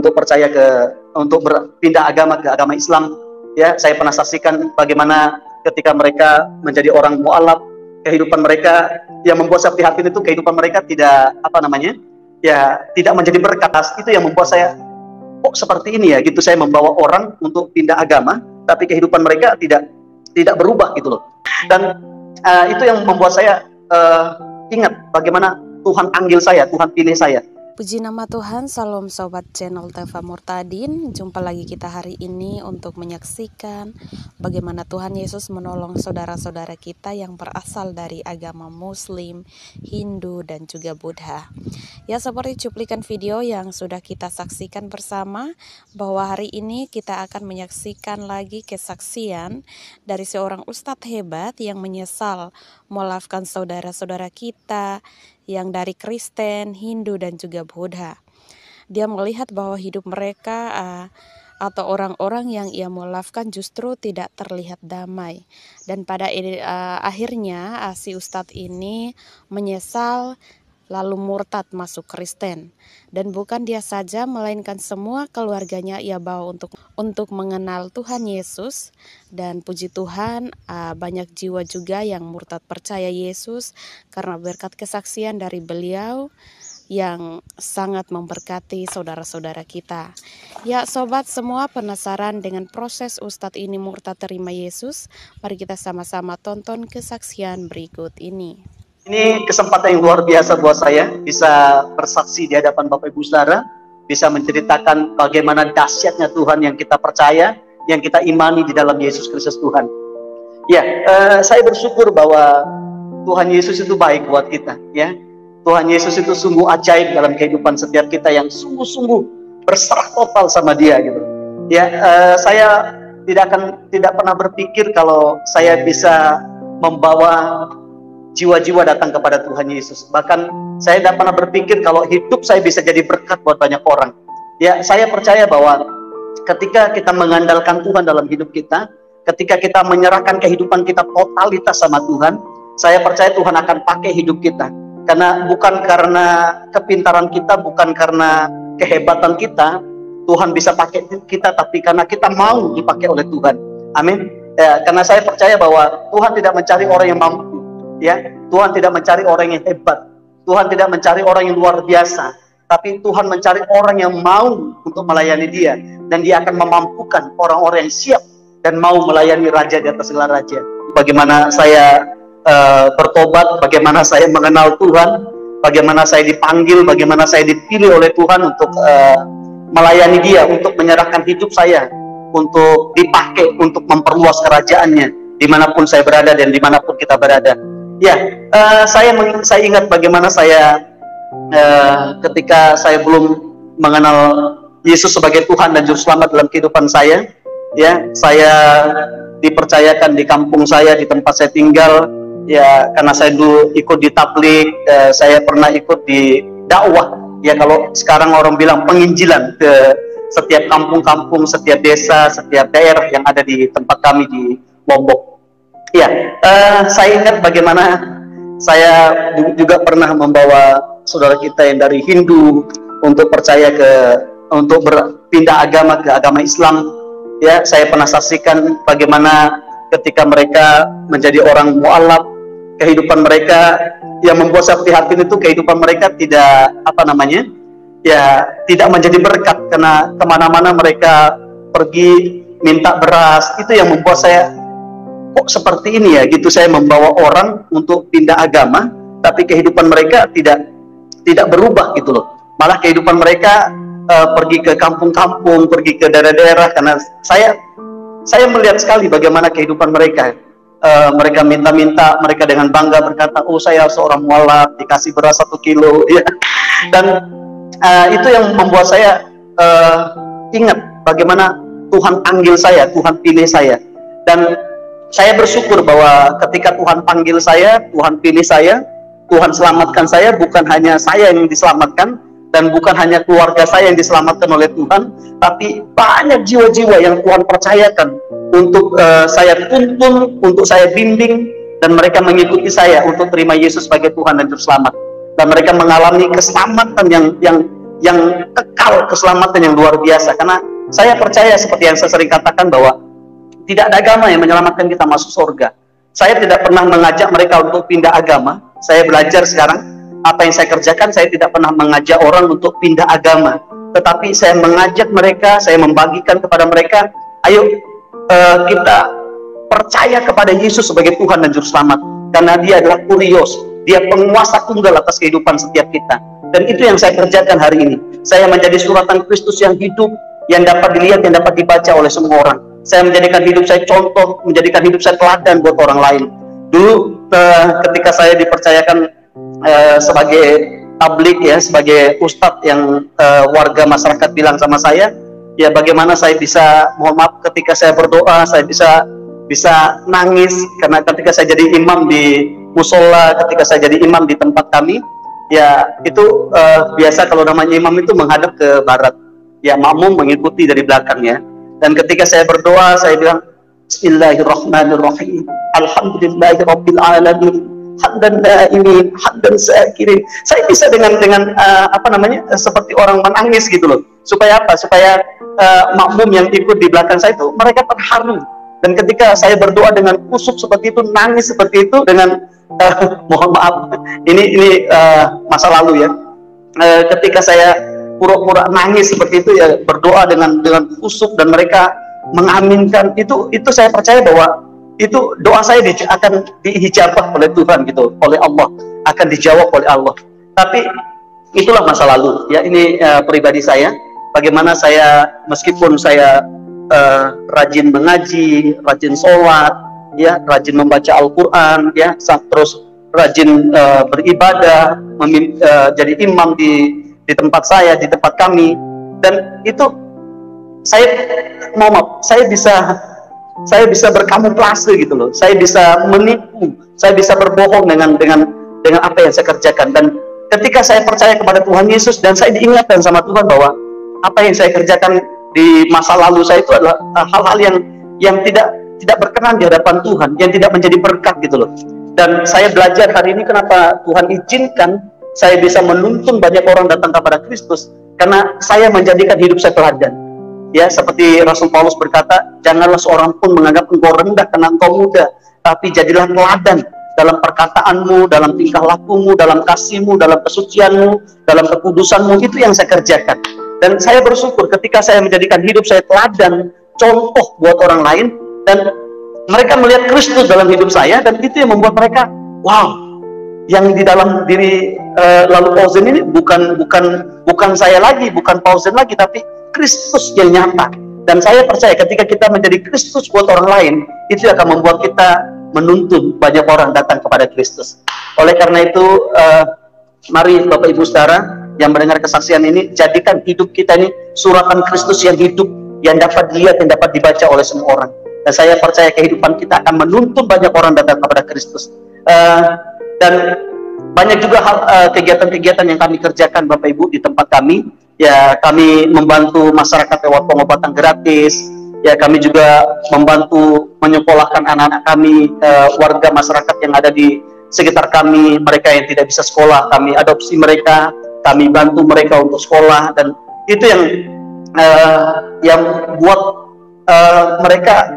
untuk untuk berpindah agama ke agama Islam. Ya, saya pernah saksikan bagaimana ketika mereka menjadi orang mualaf, kehidupan mereka yang membuat saya prihatin itu kehidupan mereka tidak tidak menjadi berkat. Itu yang membuat saya kok seperti ini ya gitu. Saya membawa orang untuk pindah agama, tapi kehidupan mereka tidak berubah gitu loh. Dan itu yang membuat saya ingat bagaimana Tuhan panggil saya, Tuhan pilih saya. Puji nama Tuhan, salam sobat channel Teva Murtadin. Jumpa lagi kita hari ini untuk menyaksikan bagaimana Tuhan Yesus menolong saudara-saudara kita yang berasal dari agama Muslim, Hindu, dan juga Buddha. Ya, seperti cuplikan video yang sudah kita saksikan bersama, bahwa hari ini kita akan menyaksikan lagi kesaksian dari seorang ustadz hebat yang menyesal memaafkan saudara-saudara kita yang dari Kristen, Hindu, dan juga Buddha. Dia melihat bahwa hidup mereka atau orang-orang yang ia maafkan justru tidak terlihat damai. Dan pada akhirnya si ustadz ini menyesal lalu murtad masuk Kristen. Dan bukan dia saja, melainkan semua keluarganya ia bawa untuk mengenal Tuhan Yesus. Dan puji Tuhan, banyak jiwa juga yang murtad percaya Yesus karena berkat kesaksian dari beliau yang sangat memberkati saudara-saudara kita. Ya sobat semua, penasaran dengan proses Ustadz ini murtad terima Yesus? Mari kita sama-sama tonton kesaksian berikut ini. Ini kesempatan yang luar biasa buat saya, bisa bersaksi di hadapan Bapak Ibu Saudara, bisa menceritakan bagaimana dahsyatnya Tuhan yang kita percaya, yang kita imani di dalam Yesus Kristus Tuhan. Ya, saya bersyukur bahwa Tuhan Yesus itu baik buat kita. Ya, Tuhan Yesus itu sungguh ajaib dalam kehidupan setiap kita yang sungguh-sungguh berserah total sama Dia gitu. Ya, saya tidak pernah berpikir kalau saya bisa membawa jiwa-jiwa datang kepada Tuhan Yesus. Bahkan saya tidak pernah berpikir kalau hidup saya bisa jadi berkat buat banyak orang. Ya, saya percaya bahwa ketika kita mengandalkan Tuhan dalam hidup kita, ketika kita menyerahkan kehidupan kita totalitas sama Tuhan, saya percaya Tuhan akan pakai hidup kita. Karena bukan karena kepintaran kita, bukan karena kehebatan kita, Tuhan bisa pakai kita, tapi karena kita mau dipakai oleh Tuhan. Amin. Ya, karena saya percaya bahwa Tuhan tidak mencari orang yang mampu. Ya, Tuhan tidak mencari orang yang hebat, Tuhan tidak mencari orang yang luar biasa, tapi Tuhan mencari orang yang mau untuk melayani Dia, dan Dia akan memampukan orang-orang yang siap dan mau melayani Raja di atas segala raja. Bagaimana saya bertobat, bagaimana saya mengenal Tuhan, bagaimana saya dipanggil, bagaimana saya dipilih oleh Tuhan untuk melayani Dia, untuk menyerahkan hidup saya, untuk dipakai, untuk memperluas kerajaannya, dimanapun saya berada dan dimanapun kita berada. Ya, saya ingat bagaimana saya ketika saya belum mengenal Yesus sebagai Tuhan dan Juru Selamat dalam kehidupan saya. Ya, saya dipercayakan di kampung saya, di tempat saya tinggal. Ya, karena saya dulu ikut di tablik, saya pernah ikut di dakwah. Ya, kalau sekarang orang bilang penginjilan ke setiap kampung-kampung, setiap desa, setiap daerah yang ada di tempat kami di Lombok. Ya, saya ingat bagaimana saya juga pernah membawa saudara kita yang dari Hindu untuk untuk berpindah agama ke agama Islam. Ya, saya pernah saksikan bagaimana ketika mereka menjadi orang mualaf, kehidupan mereka yang membuat saya prihatin itu kehidupan mereka tidak tidak menjadi berkat, karena kemana-mana mereka pergi minta beras. Itu yang membuat saya kok seperti ini ya gitu. Saya membawa orang untuk pindah agama, tapi kehidupan mereka tidak berubah gitu loh. Malah kehidupan mereka pergi ke kampung-kampung, pergi ke daerah-daerah, karena saya melihat sekali bagaimana kehidupan mereka. Mereka minta-minta, mereka dengan bangga berkata, oh saya seorang mualaf, dikasih beras 1 kilo ya. Dan itu yang membuat saya ingat bagaimana Tuhan panggil saya, Tuhan pilih saya. Dan saya bersyukur bahwa ketika Tuhan panggil saya, Tuhan pilih saya, Tuhan selamatkan saya, bukan hanya saya yang diselamatkan, dan bukan hanya keluarga saya yang diselamatkan oleh Tuhan, tapi banyak jiwa-jiwa yang Tuhan percayakan untuk saya tuntun, untuk saya bimbing, dan mereka mengikuti saya untuk terima Yesus sebagai Tuhan dan Juru Selamat. Dan mereka mengalami keselamatan yang kekal, keselamatan yang luar biasa. Karena saya percaya seperti yang saya sering katakan bahwa tidak ada agama yang menyelamatkan kita masuk surga. Saya tidak pernah mengajak mereka untuk pindah agama. Saya belajar sekarang, apa yang saya kerjakan, saya tidak pernah mengajak orang untuk pindah agama. Tetapi saya mengajak mereka, saya membagikan kepada mereka, ayo kita percaya kepada Yesus sebagai Tuhan dan Juru Selamat. Karena dia adalah kurios, dia penguasa tunggal atas kehidupan setiap kita. Dan itu yang saya kerjakan hari ini. Saya menjadi suratan Kristus yang hidup, yang dapat dilihat, yang dapat dibaca oleh semua orang. Saya menjadikan hidup saya contoh, menjadikan hidup saya teladan buat orang lain. Dulu ketika saya dipercayakan sebagai tablik, ya, sebagai ustadz, yang warga masyarakat bilang sama saya, ya bagaimana saya bisa, mohon maaf, ketika saya berdoa, saya bisa nangis, karena ketika saya jadi imam di musola, ketika saya jadi imam di tempat kami, ya itu biasa kalau namanya imam itu menghadap ke barat, ya makmum mengikuti dari belakangnya. Dan ketika saya berdoa, saya bilang Bismillahirrahmanirrahim, Alhamdulillahirabbil alamin, hamdan daimin, hamdan syakirin. Saya bisa dengan seperti orang menangis gitu loh. Supaya apa? Supaya makmum yang ikut di belakang saya itu mereka terharu. Dan ketika saya berdoa dengan kusuk seperti itu, nangis seperti itu, dengan mohon maaf, ini masa lalu ya. Ketika saya pura-pura nangis seperti itu, ya berdoa dengan kusuk dan mereka mengaminkan, itu saya percaya bahwa itu doa saya akan diijabah oleh Tuhan gitu, oleh Allah, akan dijawab oleh Allah. Tapi itulah masa lalu ya. Ini pribadi saya, bagaimana saya, meskipun saya rajin mengaji, rajin sholat, ya, rajin membaca Al-Quran, ya, terus rajin beribadah, jadi imam di tempat saya, di tempat kami, dan itu saya bisa berkamuflase gitu loh. Saya bisa menipu, saya bisa berbohong dengan apa yang saya kerjakan. Dan ketika saya percaya kepada Tuhan Yesus dan saya diingatkan sama Tuhan bahwa apa yang saya kerjakan di masa lalu saya itu adalah hal-hal yang tidak berkenan di hadapan Tuhan, yang tidak menjadi berkat gitu loh. Dan saya belajar hari ini kenapa Tuhan izinkan saya bisa menuntun banyak orang datang kepada Kristus, karena saya menjadikan hidup saya teladan. Ya, seperti Rasul Paulus berkata, janganlah seorang pun menganggap engkau rendah karena engkau muda, tapi jadilah teladan dalam perkataanmu, dalam tingkah lakumu, dalam kasihmu, dalam kesucianmu, dalam kekudusanmu. Itu yang saya kerjakan. Dan saya bersyukur ketika saya menjadikan hidup saya teladan, contoh buat orang lain, dan mereka melihat Kristus dalam hidup saya, dan itu yang membuat mereka, wow, yang di dalam diri lalu Pausen ini bukan saya lagi, bukan Pausen lagi, tapi Kristus yang nyata. Dan saya percaya ketika kita menjadi Kristus buat orang lain, itu akan membuat kita menuntun banyak orang datang kepada Kristus. Oleh karena itu, mari Bapak Ibu Saudara yang mendengar kesaksian ini, jadikan hidup kita ini suratan Kristus yang hidup, yang dapat dilihat, yang dapat dibaca oleh semua orang. Dan saya percaya kehidupan kita akan menuntun banyak orang datang kepada Kristus. Dan banyak juga kegiatan-kegiatan yang kami kerjakan Bapak Ibu di tempat kami. Ya, kami membantu masyarakat lewat pengobatan gratis. Ya, kami juga membantu menyekolahkan anak-anak kami, warga masyarakat yang ada di sekitar kami, mereka yang tidak bisa sekolah, kami adopsi mereka, kami bantu mereka untuk sekolah. Dan itu yang buat mereka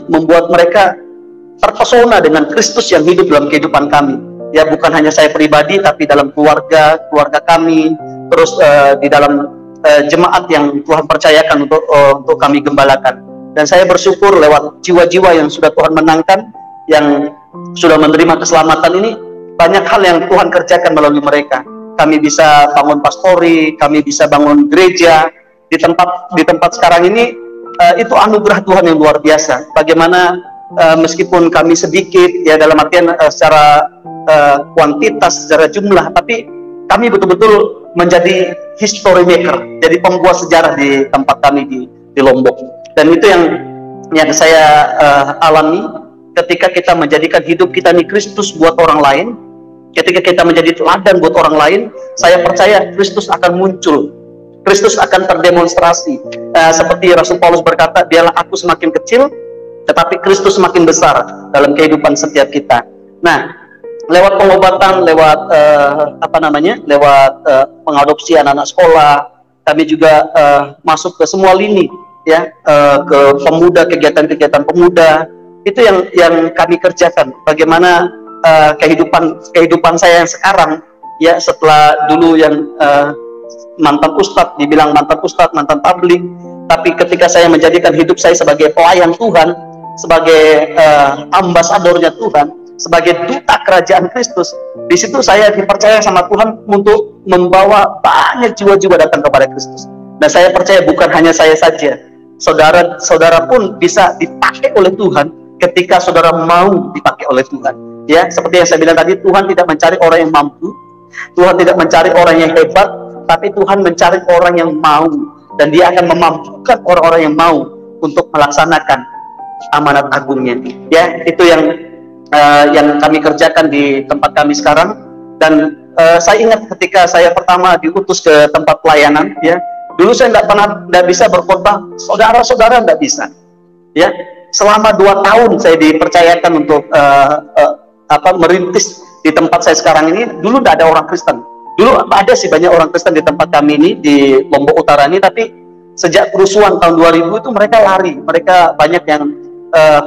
membuat mereka terpesona dengan Kristus yang hidup dalam kehidupan kami. Ya, bukan hanya saya pribadi, tapi dalam keluarga kami, terus di dalam jemaat yang Tuhan percayakan untuk kami gembalakan. Dan saya bersyukur lewat jiwa-jiwa yang sudah Tuhan menangkan, yang sudah menerima keselamatan ini, banyak hal yang Tuhan kerjakan melalui mereka. Kami bisa bangun pastori, kami bisa bangun gereja di tempat sekarang ini. Itu anugerah Tuhan yang luar biasa. Bagaimana meskipun kami sedikit, ya dalam artian secara kuantitas, secara jumlah, tapi kami betul-betul menjadi history maker, jadi pembuat sejarah di tempat kami di Lombok. Dan itu yang saya alami ketika kita menjadikan hidup kita ini Kristus buat orang lain. Ketika kita menjadi teladan buat orang lain, saya percaya Kristus akan muncul, Kristus akan terdemonstrasi. Seperti Rasul Paulus berkata, biarlah aku semakin kecil, tetapi Kristus semakin besar dalam kehidupan setiap kita. Nah, lewat pengobatan, lewat lewat pengadopsi anak-anak sekolah. Kami juga masuk ke semua lini, ya, ke pemuda, kegiatan-kegiatan pemuda. Itu yang kami kerjakan. Bagaimana kehidupan saya yang sekarang, ya, setelah dulu yang mantan ustadz, dibilang mantan ustadz, mantan tablik, tapi ketika saya menjadikan hidup saya sebagai pelayan Tuhan, sebagai ambasadornya Tuhan, sebagai duta kerajaan Kristus, di situ saya dipercaya sama Tuhan untuk membawa banyak jiwa-jiwa datang kepada Kristus. Dan saya percaya bukan hanya saya saja, saudara pun bisa dipakai oleh Tuhan ketika saudara mau dipakai oleh Tuhan. Ya, seperti yang saya bilang tadi, Tuhan tidak mencari orang yang mampu, Tuhan tidak mencari orang yang hebat, tapi Tuhan mencari orang yang mau, dan Dia akan memampukan orang-orang yang mau untuk melaksanakan amanat agungnya. Ya, itu yang kami kerjakan di tempat kami sekarang. Dan saya ingat ketika saya pertama diutus ke tempat pelayanan, ya, dulu saya tidak bisa berkhotbah, saudara-saudara tidak bisa. Ya, selama 2 tahun saya dipercayakan untuk merintis di tempat saya sekarang ini. Dulu tidak ada orang Kristen. Dulu ada sih banyak orang Kristen di tempat kami ini, di Lombok Utara ini, tapi sejak kerusuhan tahun 2000 itu mereka lari. Mereka banyak yang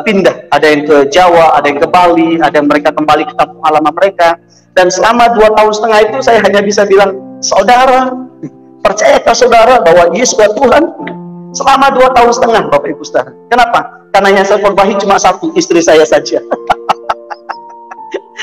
pindah, ada yang ke Jawa, ada yang ke Bali, ada yang mereka kembali ke kampung halaman mereka. Dan selama 2,5 tahun itu saya hanya bisa bilang, saudara, percayakah saudara bahwa Yesus adalah Tuhan? Selama 2,5 tahun, Bapak Ibu Saudara. Kenapa? Karena yang saya khotbahi cuma satu, istri saya saja.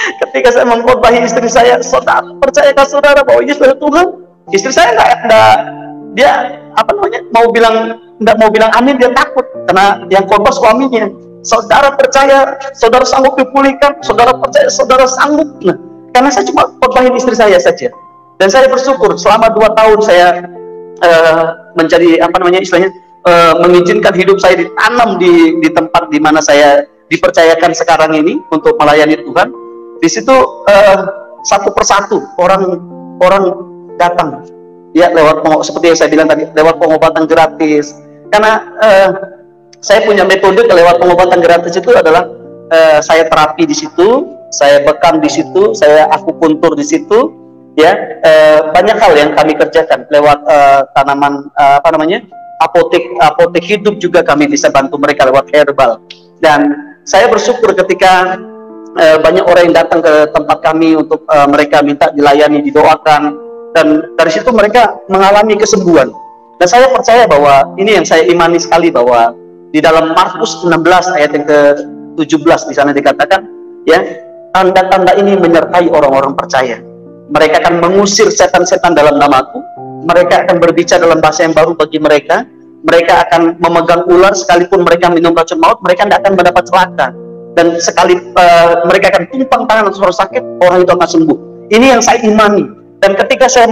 Ketika saya mengkhotbahi istri saya, saudara, percayakah saudara bahwa Yesus adalah Tuhan? Istri saya nggak mau bilang amin, dia takut karena yang khotbah suaminya. Saudara percaya, saudara sanggup dipulihkan, saudara percaya, saudara sanggup. Nah, karena saya cuma khotbahin istri saya saja. Dan saya bersyukur selama 2 tahun saya menjadi mengizinkan hidup saya ditanam di tempat di mana saya dipercayakan sekarang ini untuk melayani Tuhan. Di situ satu persatu orang datang, ya, seperti yang saya bilang tadi, lewat pengobatan gratis. Karena saya punya metode lewat pengobatan gratis itu adalah saya terapi di situ, saya bekam di situ, saya akupuntur di situ, ya. Banyak hal yang kami kerjakan lewat tanaman apotek hidup juga kami bisa bantu mereka lewat herbal. Dan saya bersyukur ketika banyak orang yang datang ke tempat kami untuk mereka minta dilayani, didoakan, dan dari situ mereka mengalami kesembuhan. Dan saya percaya bahwa ini yang saya imani sekali, bahwa di dalam Markus 16 ayat yang ke-17 di sana dikatakan, ya, tanda-tanda ini menyertai orang-orang percaya. Mereka akan mengusir setan-setan dalam namaku, mereka akan berbicara dalam bahasa yang baru bagi mereka, mereka akan memegang ular, sekalipun mereka minum racun maut, mereka tidak akan mendapat celaka. Dan sekali mereka akan tumpang tangan atau orang sakit, orang itu akan sembuh. Ini yang saya imani. Dan ketika saya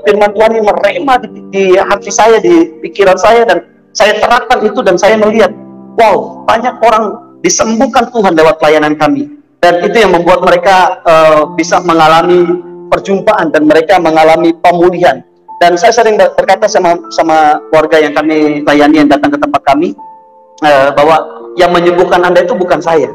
firman Tuhan ini merema di hati saya, di pikiran saya, dan saya terapkan itu, dan saya melihat, wow, banyak orang disembuhkan Tuhan lewat pelayanan kami. Dan itu yang membuat mereka bisa mengalami perjumpaan, dan mereka mengalami pemulihan. Dan saya sering berkata sama warga yang kami layani yang datang ke tempat kami, bahwa yang menyembuhkan Anda itu bukan saya,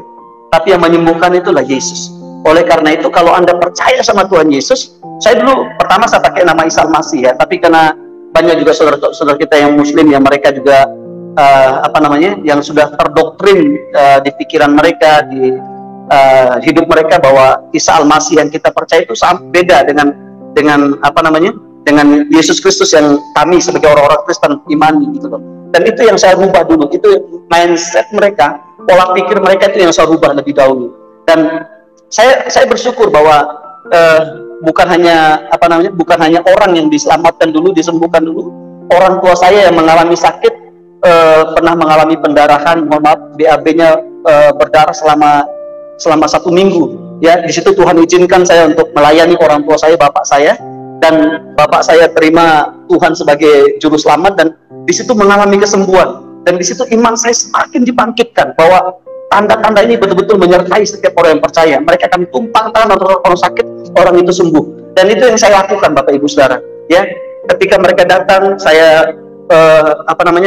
tapi yang menyembuhkan itulah Yesus. Oleh karena itu, kalau Anda percaya sama Tuhan Yesus, saya dulu pertama saya pakai nama Isa Al-Masih, ya, tapi karena banyak juga saudara-saudara kita yang Muslim, yang mereka juga yang sudah terdoktrin di pikiran mereka, di hidup mereka, bahwa Isa Al-Masih yang kita percaya itu beda dengan dengan Yesus Kristus yang kami sebagai orang-orang Kristen imani, gitu loh. Dan itu yang saya rubah dulu, itu mindset mereka, pola pikir mereka itu yang saya rubah lebih dahulu. Dan saya bersyukur bahwa bukan hanya orang yang diselamatkan dulu, disembuhkan dulu. Orang tua saya yang mengalami sakit, pernah mengalami pendarahan, BAB-nya berdarah selama 1 minggu. Ya, di situ Tuhan izinkan saya untuk melayani orang tua saya, bapak saya, dan bapak saya terima Tuhan sebagai juru selamat, dan di situ mengalami kesembuhan. Dan di situ iman saya semakin dibangkitkan, bahwa tanda-tanda ini betul-betul menyertai setiap orang yang percaya. Mereka akan tumpang tangan atau orang sakit, orang itu sembuh. Dan itu yang saya lakukan, Bapak Ibu Saudara. Ya, ketika mereka datang, saya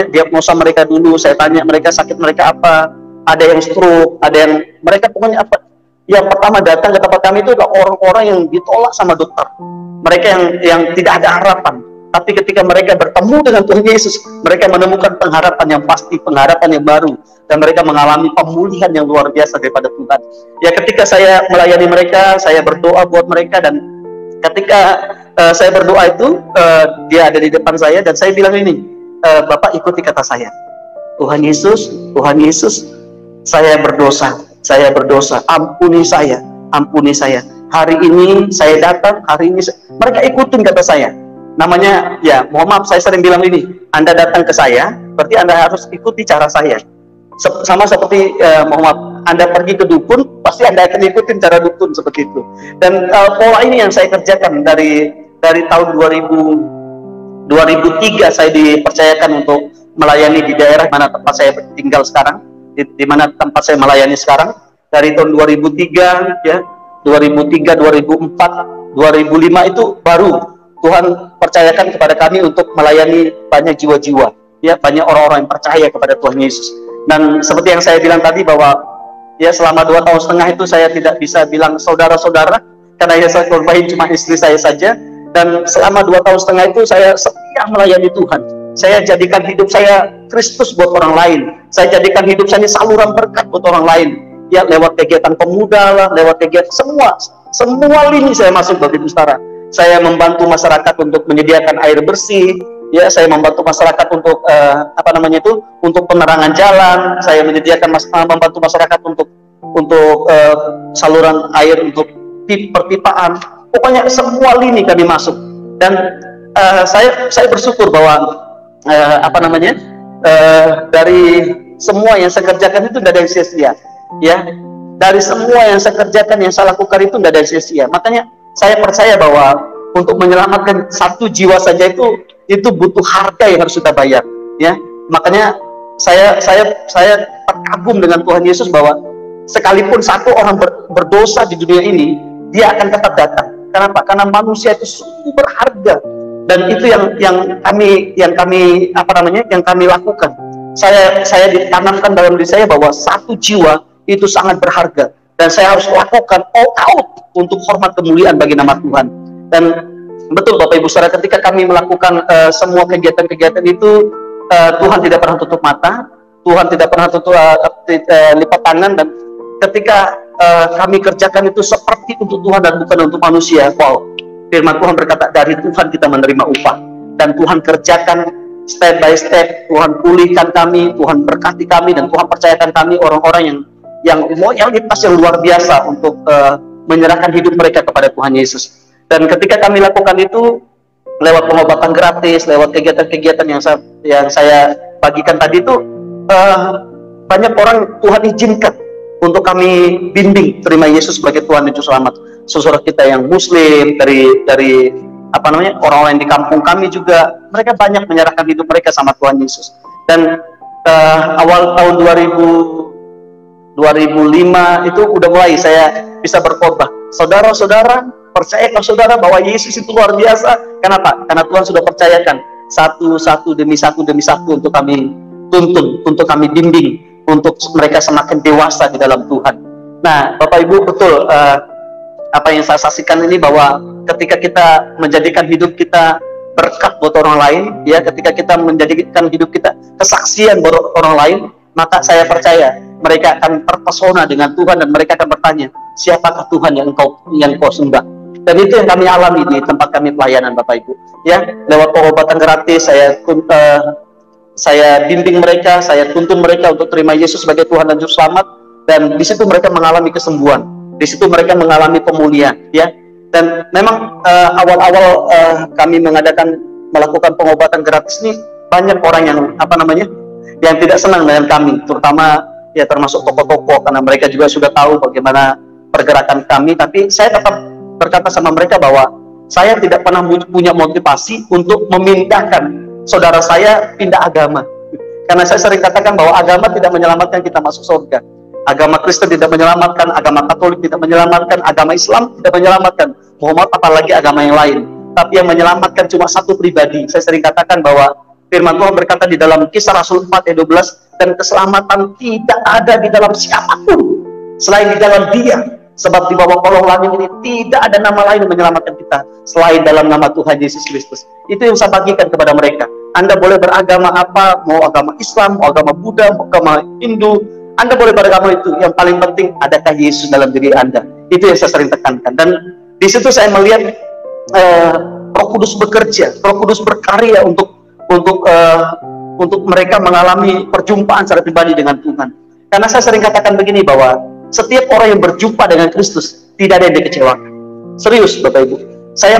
diagnosa mereka dulu. Saya tanya mereka sakit mereka apa. Ada yang stroke, ada yang mereka pokoknya apa yang pertama datang ke tempat kami itu adalah orang-orang yang ditolak sama dokter. Mereka yang tidak ada harapan. Tapi ketika mereka bertemu dengan Tuhan Yesus, mereka menemukan pengharapan yang pasti, pengharapan yang baru, dan mereka mengalami pemulihan yang luar biasa daripada Tuhan. Ya, ketika saya melayani mereka, saya berdoa buat mereka, dan ketika saya berdoa itu, dia ada di depan saya, dan saya bilang ini, Bapak ikuti kata saya. Tuhan Yesus, saya berdosa, ampuni saya. Hari ini saya datang, mereka ikutin kata saya. Namanya, ya mohon maaf, saya sering bilang ini, Anda datang ke saya, berarti Anda harus ikuti cara saya. Sama seperti, mohon maaf, Anda pergi ke dukun, pasti Anda akan ikutin cara dukun, seperti itu. Dan pola ini yang saya kerjakan dari tahun 2003 saya dipercayakan untuk melayani di daerah mana tempat saya tinggal sekarang, di mana tempat saya melayani sekarang. Dari tahun 2003, ya, 2003, 2004, 2005 itu baru Tuhan percayakan kepada kami untuk melayani banyak jiwa-jiwa, ya, banyak orang-orang yang percaya kepada Tuhan Yesus. Dan seperti yang saya bilang tadi bahwa ya selama 2,5 tahun itu saya tidak bisa bilang saudara-saudara, karena ya saya korbanin cuma istri saya saja. Dan selama 2,5 tahun itu saya setia melayani Tuhan. Saya jadikan hidup saya Kristus buat orang lain. Saya jadikan hidup saya saluran berkat buat orang lain. Ya, lewat kegiatan pemuda lah, lewat kegiatan semua lini saya masuk, Bapak Ibu Saudara. Saya membantu masyarakat untuk menyediakan air bersih, ya, saya membantu masyarakat untuk untuk penerangan jalan, saya membantu masyarakat untuk saluran air untuk perpipaan. Pokoknya semua lini kami masuk. Dan saya bersyukur bahwa dari semua yang saya kerjakan itu tidak ada yang sia-sia, ya. Dari semua yang saya kerjakan, yang saya lakukan itu tidak ada yang sia-sia. Makanya saya percaya bahwa untuk menyelamatkan satu jiwa saja itu butuh harga yang harus kita bayar, ya. Makanya saya terkagum dengan Tuhan Yesus bahwa sekalipun satu orang berdosa di dunia ini, dia akan tetap datang. Kenapa? Karena manusia itu sungguh berharga, dan itu yang kami lakukan. Saya ditanamkan dalam diri saya bahwa satu jiwa itu sangat berharga, dan saya harus lakukan all out untuk hormat kemuliaan bagi nama Tuhan. Dan betul Bapak Ibu Saudara, ketika kami melakukan semua kegiatan-kegiatan itu, Tuhan tidak pernah tutup mata, Tuhan tidak pernah lipat tangan, dan ketika kami kerjakan itu seperti untuk Tuhan dan bukan untuk manusia. Wow, firman Tuhan berkata, dari Tuhan kita menerima upah, dan Tuhan kerjakan step by step. Tuhan pulihkan kami, Tuhan berkati kami, dan Tuhan percayakan kami orang-orang yang loyalitas yang luar biasa untuk menyerahkan hidup mereka kepada Tuhan Yesus. Dan ketika kami lakukan itu lewat pengobatan gratis, lewat kegiatan-kegiatan yang saya bagikan tadi itu, banyak orang Tuhan izinkan untuk kami bimbing terima Yesus sebagai Tuhan dan Juru Selamat. Saudara kita yang Muslim dari orang-orang di kampung kami juga, mereka banyak menyerahkan hidup mereka sama Tuhan Yesus. Dan awal tahun 2005 itu udah mulai saya bisa berkhotbah. Saudara-saudara, percayakan saudara bahwa Yesus itu luar biasa. Kenapa? Karena Tuhan sudah percayakan satu demi satu untuk kami tuntun, untuk kami bimbing, untuk mereka semakin dewasa di dalam Tuhan. Nah, Bapak Ibu, betul apa yang saya saksikan ini, bahwa ketika kita menjadikan hidup kita berkat buat orang lain, ya, ketika kita menjadikan hidup kita kesaksian buat orang lain, maka saya percaya mereka akan terpesona dengan Tuhan, dan mereka akan bertanya, siapakah Tuhan yang kau sembah? Dan itu yang kami alami di tempat kami pelayanan, Bapak Ibu. Ya, lewat pengobatan gratis, saya bimbing mereka, saya tuntun mereka untuk terima Yesus sebagai Tuhan dan Juru Selamat, dan di situ mereka mengalami kesembuhan, di situ mereka mengalami pemulihan, ya. Dan memang awal-awal kami melakukan pengobatan gratis ini, banyak orang yang tidak senang dengan kami, terutama ya termasuk tokoh-tokoh, karena mereka juga sudah tahu bagaimana pergerakan kami. Tapi saya tetap berkata sama mereka bahwa saya tidak pernah punya motivasi untuk memindahkan saudara saya pindah agama, karena saya sering katakan bahwa agama tidak menyelamatkan kita masuk surga. Agama Kristen tidak menyelamatkan, agama Katolik tidak menyelamatkan, agama Islam tidak menyelamatkan, Muhammad apalagi agama yang lain. Tapi yang menyelamatkan cuma satu pribadi. Saya sering katakan bahwa firman Tuhan berkata di dalam Kisah Rasul 4 ayat 12, dan keselamatan tidak ada di dalam siapapun selain di dalam Dia. Sebab di bawah kolong langit ini tidak ada nama lain yang menyelamatkan kita selain dalam nama Tuhan Yesus Kristus. Itu yang saya bagikan kepada mereka. Anda boleh beragama apa, mau agama Islam, mau agama Buddha, mau agama Hindu, Anda boleh beragama itu. Yang paling penting, adakah Yesus dalam diri Anda? Itu yang saya sering tekankan. Dan di situ saya melihat Roh Kudus bekerja, Roh Kudus berkarya untuk mereka mengalami perjumpaan secara pribadi dengan Tuhan. Karena saya sering katakan begini, bahwa setiap orang yang berjumpa dengan Kristus tidak ada yang dikecewakan. Serius Bapak Ibu, saya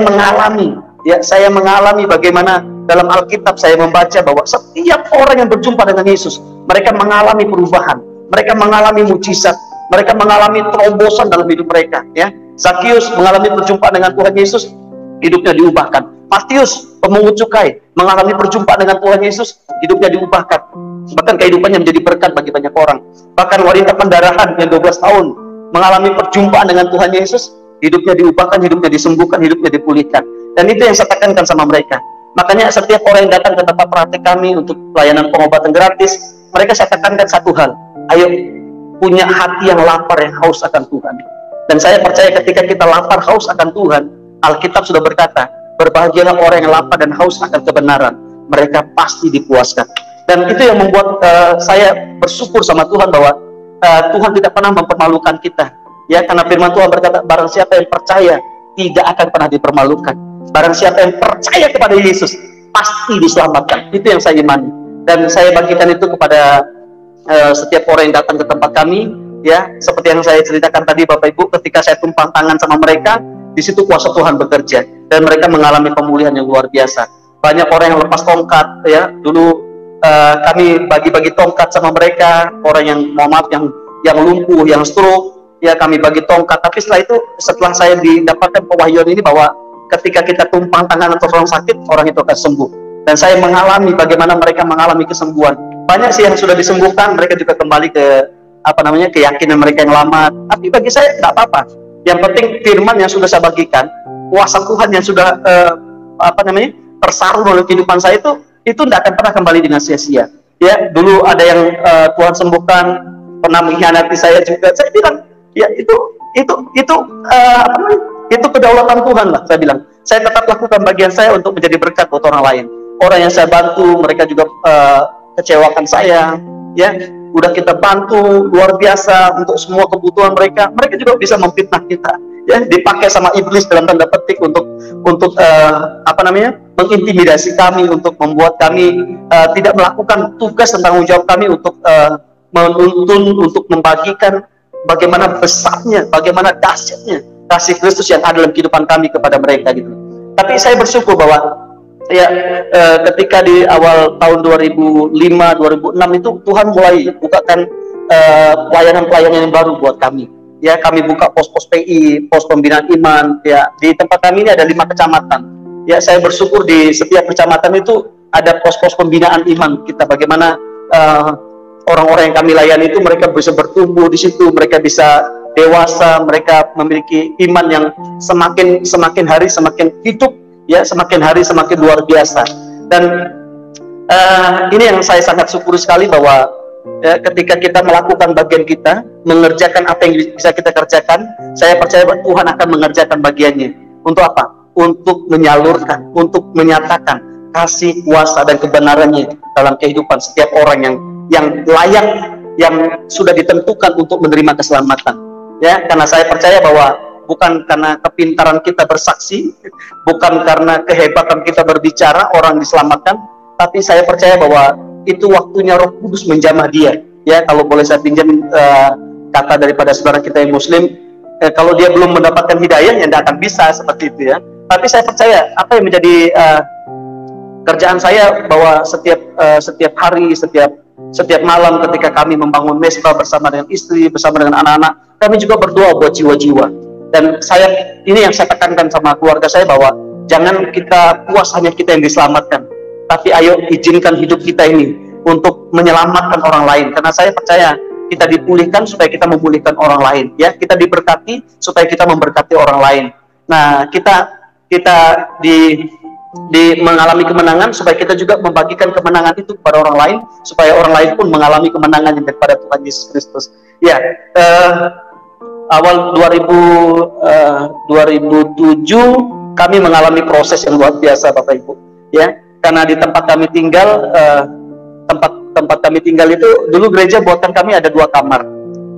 mengalami bagaimana dalam Alkitab saya membaca bahwa setiap orang yang berjumpa dengan Yesus, mereka mengalami perubahan, mereka mengalami mujizat, mereka mengalami terobosan dalam hidup mereka. Ya, Zakius mengalami perjumpaan dengan Tuhan Yesus, hidupnya diubahkan. Matius, pemungut cukai, mengalami perjumpaan dengan Tuhan Yesus, hidupnya diubahkan. Bahkan kehidupannya menjadi berkat bagi banyak orang. Bahkan wanita pendarahan yang 12 tahun mengalami perjumpaan dengan Tuhan Yesus, hidupnya diubahkan, hidupnya disembuhkan, hidupnya dipulihkan. Dan itu yang saya tekankan sama mereka. Makanya setiap orang yang datang ke tempat praktek kami untuk pelayanan pengobatan gratis, mereka saya tekankan satu hal, ayo punya hati yang lapar, yang haus akan Tuhan. Dan saya percaya ketika kita lapar haus akan Tuhan, Alkitab sudah berkata, berbahagialah orang yang lapar dan haus akan kebenaran, mereka pasti dipuaskan. Dan itu yang membuat saya bersyukur sama Tuhan bahwa Tuhan tidak pernah mempermalukan kita. Ya, karena firman Tuhan berkata, barang siapa yang percaya tidak akan pernah dipermalukan. Barang siapa yang percaya kepada Yesus pasti diselamatkan. Itu yang saya imani. Dan saya bagikan itu kepada setiap orang yang datang ke tempat kami. Ya, seperti yang saya ceritakan tadi Bapak Ibu, ketika saya tumpang tangan sama mereka, di situ kuasa Tuhan bekerja dan mereka mengalami pemulihan yang luar biasa. Banyak orang yang lepas tongkat, ya. Dulu kami bagi-bagi tongkat sama mereka, orang yang mohon maaf yang lumpuh, yang stroke, ya kami bagi tongkat. Tapi setelah saya didapatkan pewahyuan ini bahwa ketika kita tumpang tangan atau orang sakit, orang itu akan sembuh. Dan saya mengalami bagaimana mereka mengalami kesembuhan. Banyak sih yang sudah disembuhkan, mereka juga kembali ke keyakinan mereka yang lama. Tapi bagi saya tidak apa-apa. Yang penting firman yang sudah saya bagikan, kuasa Tuhan yang sudah tersaruh dalam kehidupan saya itu tidak akan pernah kembali dengan sia-sia. Ya, dulu ada yang Tuhan sembuhkan, pernah mengkhianati saya juga. Saya bilang, ya itu kedaulatan Tuhan lah. Saya bilang, saya tetap lakukan bagian saya untuk menjadi berkat buat orang lain. Orang yang saya bantu, mereka juga kecewakan saya. Ya, udah kita bantu luar biasa untuk semua kebutuhan mereka. Mereka juga bisa memfitnah kita. Ya, dipakai sama iblis dalam tanda petik untuk mengintimidasi kami, untuk membuat kami tidak melakukan tugas dan tanggung jawab kami untuk menuntun, untuk membagikan bagaimana besarnya, bagaimana dahsyatnya kasih Kristus yang ada dalam kehidupan kami kepada mereka gitu. Tapi saya bersyukur bahwa ketika di awal tahun 2005-2006 itu Tuhan mulai bukakan pelayanan-pelayanan yang baru buat kami. Ya, kami buka pos-pos PI, pos pembinaan iman. Ya, di tempat kami ini ada 5 kecamatan. Ya, saya bersyukur di setiap kecamatan itu ada pos-pos pembinaan iman kita. Bagaimana orang-orang yang kami layani itu mereka bisa bertumbuh di situ, mereka bisa dewasa, mereka memiliki iman yang semakin hari semakin hidup, ya, semakin hari semakin luar biasa. Dan ini yang saya sangat syukur sekali bahwa ketika kita melakukan bagian kita, mengerjakan apa yang bisa kita kerjakan, saya percaya bahwa Tuhan akan mengerjakan bagiannya. Untuk apa? Untuk menyalurkan, untuk menyatakan kasih, kuasa, dan kebenarannya dalam kehidupan setiap orang yang layak, yang sudah ditentukan untuk menerima keselamatan. Ya, karena saya percaya bahwa bukan karena kepintaran kita bersaksi, bukan karena kehebatan kita berbicara orang diselamatkan, tapi saya percaya bahwa itu waktunya Roh Kudus menjamah dia. Ya, kalau boleh saya pinjam kata daripada saudara kita yang Muslim, kalau dia belum mendapatkan hidayah, ya tidak akan bisa seperti itu ya. Tapi saya percaya apa yang menjadi kerjaan saya, bahwa setiap hari, setiap malam ketika kami membangun mesbah bersama dengan istri, bersama dengan anak-anak, kami juga berdoa buat jiwa-jiwa. Dan ini yang saya tekankan sama keluarga saya, bahwa jangan kita puas hanya kita yang diselamatkan, tapi ayo izinkan hidup kita ini untuk menyelamatkan orang lain. Karena saya percaya kita dipulihkan supaya kita memulihkan orang lain, ya, kita diberkati supaya kita memberkati orang lain. Nah, kita mengalami kemenangan supaya kita juga membagikan kemenangan itu kepada orang lain, supaya orang lain pun mengalami kemenangan yang daripada Tuhan Yesus Kristus. Ya, awal 2007 kami mengalami proses yang luar biasa, Bapak Ibu. Ya, karena di tempat kami tinggal, tempat kami tinggal itu dulu gereja buatkan kami ada 2 kamar.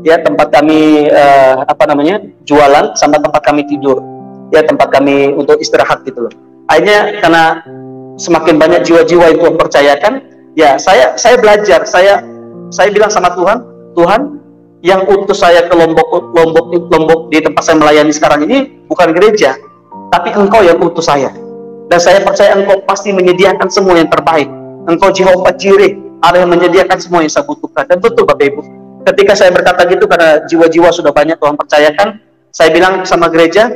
Ya, tempat kami jualan sama tempat kami tidur. Ya, tempat kami untuk istirahat gitu loh. Akhirnya karena semakin banyak jiwa-jiwa yang Tuhan percayakan, ya saya belajar, saya bilang sama Tuhan, Tuhan, yang utus saya ke Lombok di tempat saya melayani sekarang ini bukan gereja, tapi Engkau yang utus saya. Dan saya percaya Engkau pasti menyediakan semua yang terbaik. Engkau Jehovah Jireh, Allah yang menyediakan semua yang saya butuhkan. Dan betul Bapak Ibu, ketika saya berkata gitu karena jiwa-jiwa sudah banyak Tuhan percayakan, saya bilang sama gereja,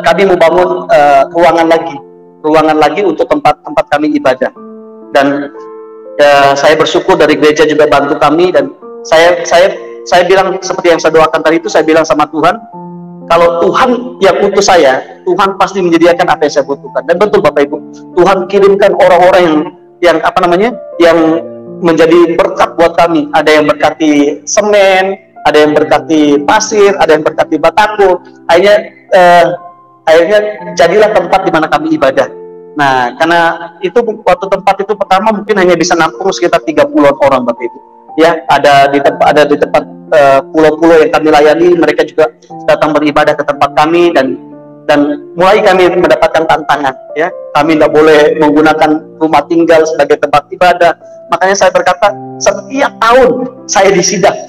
kami mau bangun ruangan lagi untuk tempat kami ibadah. Dan saya bersyukur dari gereja juga bantu kami, dan saya bilang seperti yang saya doakan tadi itu, saya bilang sama Tuhan, kalau Tuhan yang utus saya, Tuhan pasti menyediakan apa yang saya butuhkan. Dan betul Bapak Ibu, Tuhan kirimkan orang-orang yang menjadi berkat buat kami. Ada yang berkati semen, ada yang berkati pasir, ada yang berkati batako. Akhirnya jadilah tempat di mana kami ibadah. Nah, karena itu waktu tempat itu pertama mungkin hanya bisa nampung sekitar 30-an orang Bapak Ibu. Ya, ada di tempat pulau-pulau yang kami layani, mereka juga datang beribadah ke tempat kami, dan mulai kami mendapatkan tantangan. Ya, kami tidak boleh menggunakan rumah tinggal sebagai tempat ibadah. Makanya saya berkata, setiap tahun saya disidang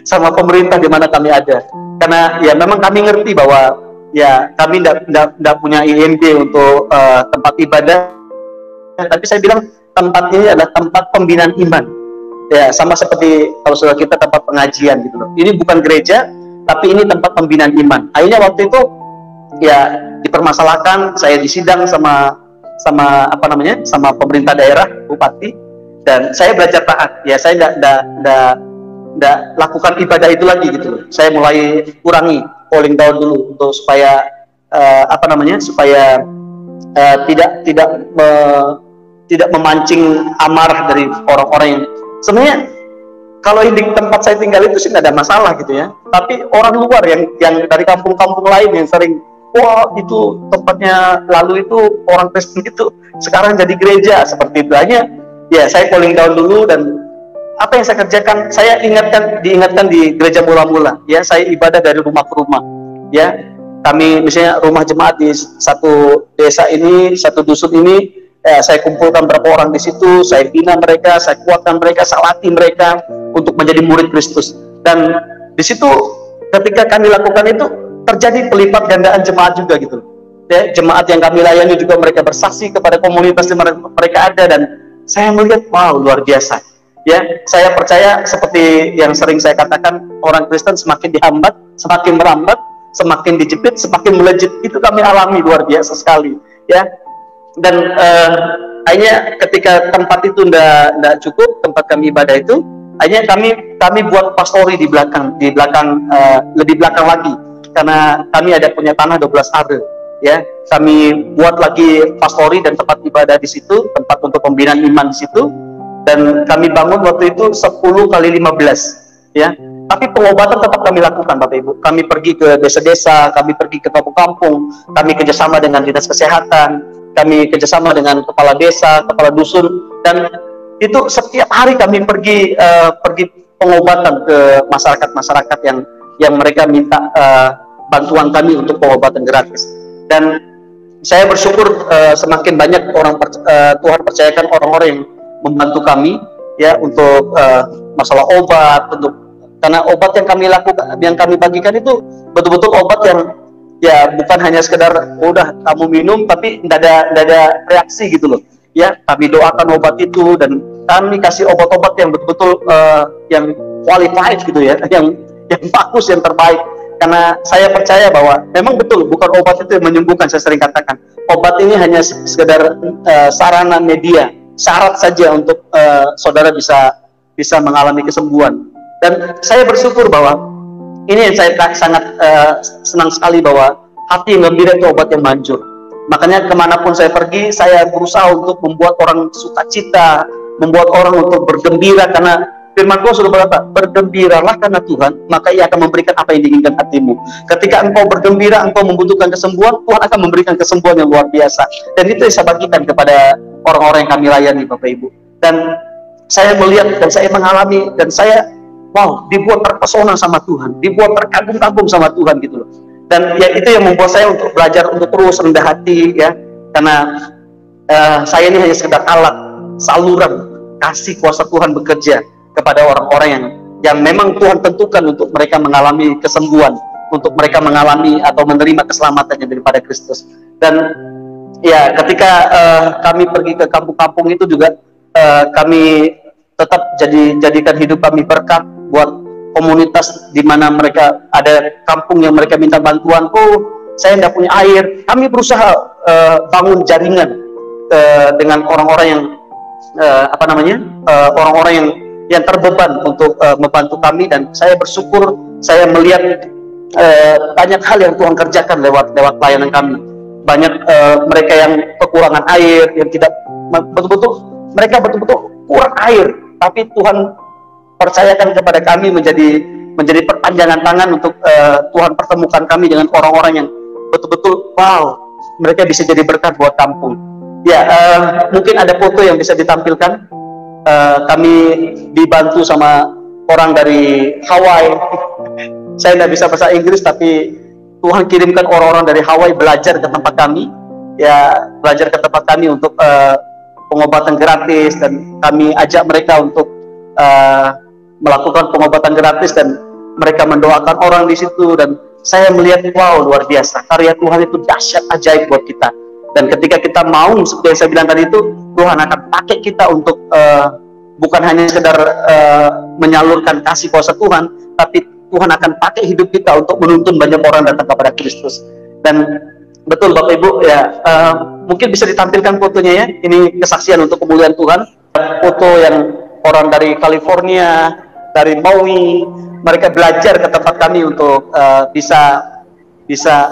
sama pemerintah di mana kami ada. Karena ya memang kami ngerti bahwa ya kami tidak punya IMB untuk tempat ibadah. Tapi saya bilang tempat ini adalah tempat pembinaan iman. Ya, sama seperti kalau saudara kita tempat pengajian gitu loh. Ini bukan gereja, tapi ini tempat pembinaan iman. Akhirnya waktu itu ya dipermasalahkan, saya disidang sama pemerintah daerah, bupati, dan saya belajar taat. Ya, saya tidak lakukan ibadah itu lagi gitu loh. Saya mulai kurangi, calling down dulu untuk supaya tidak memancing amarah dari orang-orang yang sebenarnya kalau di tempat saya tinggal itu sih nggak ada masalah gitu ya. Tapi orang luar yang dari kampung-kampung lain yang sering, wah itu tempatnya lalu itu orang Kristen itu sekarang jadi gereja seperti itu aja. Ya saya calling down dulu, dan apa yang saya kerjakan, saya diingatkan di gereja mula-mula. Ya, saya ibadah dari rumah ke rumah. Ya, kami misalnya rumah jemaat di satu desa ini, satu dusun ini. Saya kumpulkan berapa orang di situ, saya bina mereka, saya kuatkan mereka, saya latih mereka untuk menjadi murid Kristus. Dan di situ ketika kami lakukan itu terjadi pelipat gandaan jemaat juga gitu. Ya, jemaat yang kami layani juga mereka bersaksi kepada komunitas di mana mereka ada, dan saya melihat wow luar biasa. Ya, saya percaya seperti yang sering saya katakan, orang Kristen semakin dihambat, semakin merambat, semakin dijepit, semakin melejit. Itu kami alami luar biasa sekali. Ya. Dan akhirnya ketika tempat itu tidak cukup, tempat kami ibadah itu, akhirnya kami buat pastori di belakang lebih belakang lagi, karena kami ada punya tanah 12 are. Ya, kami buat lagi pastori dan tempat ibadah di situ, tempat untuk pembinaan iman di situ, dan kami bangun waktu itu 10x15. Ya, tapi pengobatan tetap kami lakukan Bapak Ibu. Kami pergi ke desa-desa, kami pergi ke kampung-kampung, kami kerjasama dengan dinas kesehatan, kami kerjasama dengan kepala desa, kepala dusun, dan itu setiap hari kami pergi pengobatan ke masyarakat yang mereka minta bantuan kami untuk pengobatan gratis. Dan saya bersyukur semakin banyak Tuhan percayakan orang-orang yang membantu kami ya untuk masalah obat, karena obat yang kami lakukan, yang kami bagikan itu betul-betul obat yang ya bukan hanya sekedar udah kamu minum tapi tidak ada reaksi gitu loh. Ya, kami doakan obat itu, dan kami kasih obat-obat yang betul-betul yang qualified gitu ya, yang bagus, yang terbaik. Karena saya percaya bahwa memang betul bukan obat itu yang menyembuhkan. Saya sering katakan obat ini hanya sekedar sarana media, syarat saja untuk saudara bisa mengalami kesembuhan. Dan saya bersyukur bahwa ini yang saya sangat senang sekali, bahwa hati yang gembira itu obat yang manjur. Makanya kemanapun saya pergi, saya berusaha untuk membuat orang sukacita, membuat orang untuk bergembira, karena Firman Tuhan sudah berkata, bergembiralah karena Tuhan, maka Ia akan memberikan apa yang diinginkan hatimu. Ketika engkau bergembira, engkau membutuhkan kesembuhan, Tuhan akan memberikan kesembuhan yang luar biasa. Dan itu yang saya bagikan kepada orang-orang yang kami layani, Bapak Ibu. Dan saya melihat dan saya mengalami dan saya dibuat terpesona sama Tuhan, dibuat terkagum-kagum sama Tuhan gitu loh. Dan ya itu yang membuat saya untuk belajar untuk terus rendah hati ya, karena saya ini hanya sekedar alat, saluran kasih kuasa Tuhan bekerja kepada orang-orang yang memang Tuhan tentukan untuk mereka mengalami kesembuhan, untuk mereka mengalami atau menerima keselamatannya daripada Kristus. Dan ya ketika kami pergi ke kampung-kampung itu juga kami tetap jadikan hidup kami berkat buat komunitas di mana mereka ada kampung yang mereka minta bantuan. Saya tidak punya air. Kami berusaha bangun jaringan dengan orang-orang yang orang-orang yang terbeban untuk membantu kami, dan saya bersyukur saya melihat banyak hal yang Tuhan kerjakan lewat pelayanan kami. Banyak mereka yang kekurangan air, yang tidak mereka betul-betul kurang air, tapi Tuhan percayakan kepada kami menjadi perpanjangan tangan untuk Tuhan pertemukan kami dengan orang-orang yang betul-betul mereka bisa jadi berkat buat kampung. Ya, mungkin ada foto yang bisa ditampilkan. Kami dibantu sama orang dari Hawaii. Saya tidak bisa bahasa Inggris, tapi Tuhan kirimkan orang-orang dari Hawaii belajar ke tempat kami, ya belajar ke tempat kami untuk pengobatan gratis, dan kami ajak mereka untuk melakukan pengobatan gratis, dan mereka mendoakan orang di situ. Dan saya melihat luar biasa, karya Tuhan itu dahsyat ajaib buat kita. Dan ketika kita mau, seperti yang saya bilang tadi itu, Tuhan akan pakai kita untuk bukan hanya sekedar menyalurkan kasih kuasa Tuhan, tapi Tuhan akan pakai hidup kita untuk menuntun banyak orang datang kepada Kristus. Dan betul Bapak Ibu ya, mungkin bisa ditampilkan fotonya ya. Ini kesaksian untuk kemuliaan Tuhan. Foto yang orang dari California, dari Maui, mereka belajar ke tempat kami untuk bisa.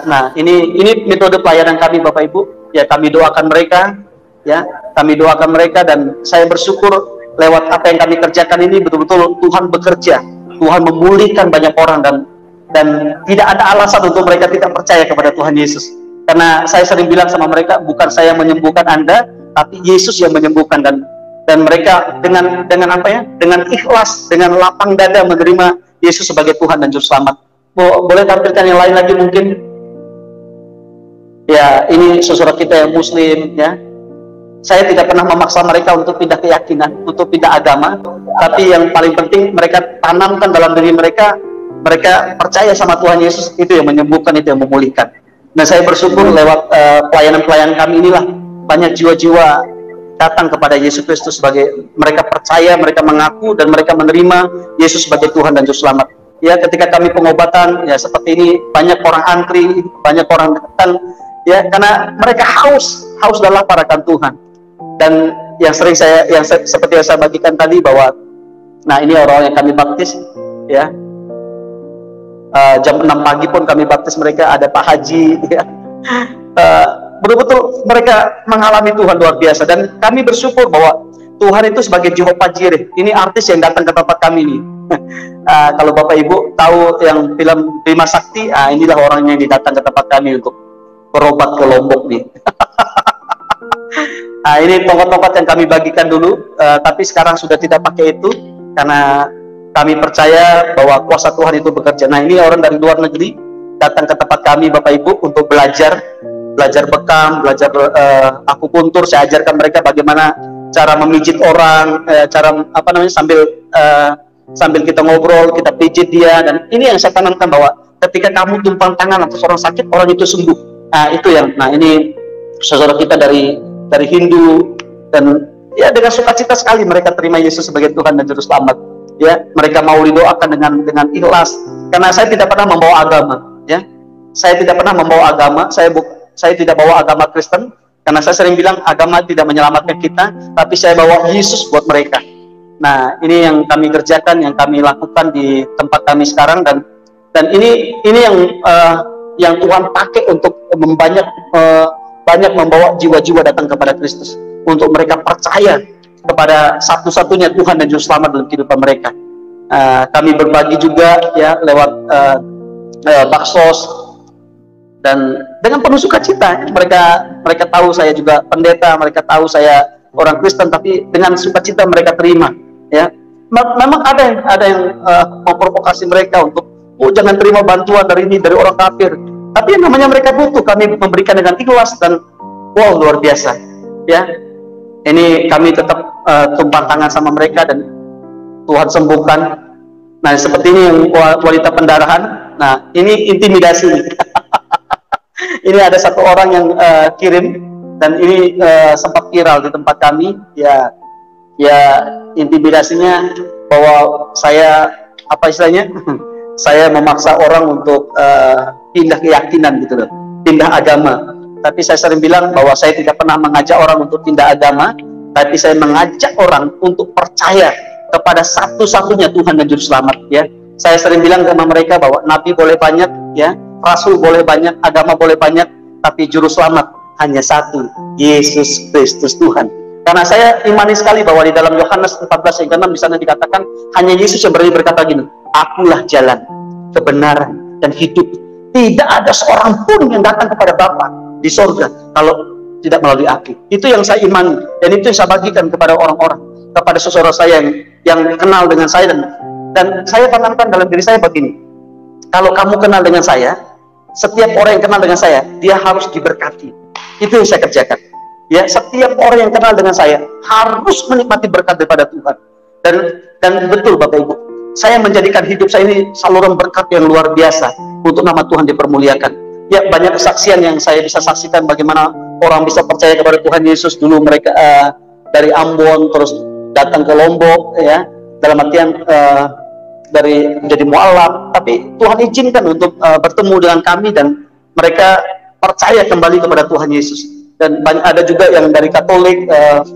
Nah, ini metode pelayanan kami Bapak Ibu. Ya, kami doakan mereka, ya, kami doakan mereka, dan saya bersyukur lewat apa yang kami kerjakan ini betul-betul Tuhan bekerja, Tuhan memulihkan banyak orang, dan tidak ada alasan untuk mereka tidak percaya kepada Tuhan Yesus. Karena saya sering bilang sama mereka, bukan saya menyembuhkan Anda, tapi Yesus yang menyembuhkan, dan mereka dengan dengan ikhlas, dengan lapang dada menerima Yesus sebagai Tuhan dan Juru Selamat. Boleh tampilkan yang lain lagi mungkin? Ya, ini saudara kita yang Muslim ya. Saya tidak pernah memaksa mereka untuk pindah keyakinan, untuk pindah agama, tapi yang paling penting mereka tanamkan dalam diri mereka percaya sama Tuhan Yesus, itu yang menyembuhkan, itu yang memulihkan. Nah, saya bersyukur lewat pelayanan-pelayanan kami inilah banyak jiwa-jiwa datang kepada Yesus Kristus, sebagai mereka percaya, mereka mengaku, dan mereka menerima Yesus sebagai Tuhan dan Juru Selamat. Ya, ketika kami pengobatan ya seperti ini, banyak orang antri, banyak orang datang ya, karena mereka haus dan lapar akan Tuhan. Dan yang sering seperti yang saya bagikan tadi, bahwa nah ini orang yang kami baptis ya, jam 6 pagi pun kami baptis mereka. Ada Pak Haji ya, betul-betul mereka mengalami Tuhan luar biasa. Dan kami bersyukur bahwa Tuhan itu sebagai Jehovah Jireh, ini artis yang datang ke tempat kami nih. Kalau Bapak Ibu tahu yang film Bima Sakti, inilah orangnya yang datang ke tempat kami untuk berobat ke Lombok nih. Ini tongkat-tongkat yang kami bagikan dulu, tapi sekarang sudah tidak pakai itu, karena kami percaya bahwa kuasa Tuhan itu bekerja. Nah, ini orang dari luar negeri datang ke tempat kami Bapak Ibu untuk belajar bekam, belajar akupuntur. Saya ajarkan mereka bagaimana cara memijit orang, cara sambil kita ngobrol, kita pijit dia. Dan ini yang saya tanamkan, bahwa ketika kamu tumpang tangan atas orang sakit, orang itu sembuh. Ini saudara kita dari Hindu, dan ya dengan sukacita sekali mereka terima Yesus sebagai Tuhan dan Juru Selamat. Ya, mereka mau didoakan dengan ikhlas. Karena saya tidak pernah membawa agama, ya. Saya tidak pernah membawa agama. Saya tidak bawa agama Kristen, karena saya sering bilang agama tidak menyelamatkan kita, tapi saya bawa Yesus buat mereka. Nah, ini yang kami kerjakan, yang kami lakukan di tempat kami sekarang, dan ini yang Tuhan pakai untuk banyak membawa jiwa-jiwa datang kepada Kristus, untuk mereka percaya kepada satu-satunya Tuhan dan Juru Selamat dalam kehidupan mereka. Kami berbagi juga ya lewat baksos, dan dengan penuh sukacita. Mereka tahu saya juga pendeta, mereka tahu saya orang Kristen, tapi dengan sukacita mereka terima. Ya, memang ada yang memprovokasi mereka untuk, oh jangan terima bantuan dari orang kafir. Tapi yang namanya mereka butuh, kami memberikan dengan ikhlas, dan wow, luar biasa. Ya, ini kami tetap tumpang tangan sama mereka dan Tuhan sembuhkan. Nah, seperti ini yang wanita pendarahan. Nah, ini intimidasi. Ini ada satu orang yang kirim, dan ini sempat viral di tempat kami. Ya, intimidasinya bahwa saya, apa istilahnya, saya memaksa orang untuk pindah keyakinan gitu loh, pindah agama. Tapi saya sering bilang bahwa saya tidak pernah mengajak orang untuk pindah agama, tapi saya mengajak orang untuk percaya kepada satu-satunya Tuhan dan Juru Selamat. Ya, saya sering bilang sama mereka bahwa nabi boleh banyak, ya, rasul boleh banyak, agama boleh banyak, tapi Juru Selamat hanya satu, Yesus Kristus Tuhan. Karena saya imani sekali bahwa di dalam Yohanes 14 ayat 6 di sana dikatakan hanya Yesus yang berani berkata gini, akulah jalan, kebenaran, dan hidup. Tidak ada seorang pun yang datang kepada Bapa di sorga kalau tidak melalui aku. Itu yang saya imani, dan itu yang saya bagikan kepada orang-orang, kepada saudara saya yang kenal dengan saya, dan saya tanamkan dalam diri saya begini, kalau kamu kenal dengan saya, setiap orang yang kenal dengan saya, dia harus diberkati. Itu yang saya kerjakan. Ya, setiap orang yang kenal dengan saya harus menikmati berkat daripada Tuhan. Dan betul Bapak Ibu, saya menjadikan hidup saya ini saluran berkat yang luar biasa untuk nama Tuhan dipermuliakan. Ya, banyak kesaksian yang saya bisa saksikan bagaimana orang bisa percaya kepada Tuhan Yesus. Dulu mereka dari Ambon terus datang ke Lombok, ya, dalam artian dari menjadi mualaf, tapi Tuhan izinkan untuk bertemu dengan kami, dan mereka percaya kembali kepada Tuhan Yesus. Dan ada juga yang dari Katolik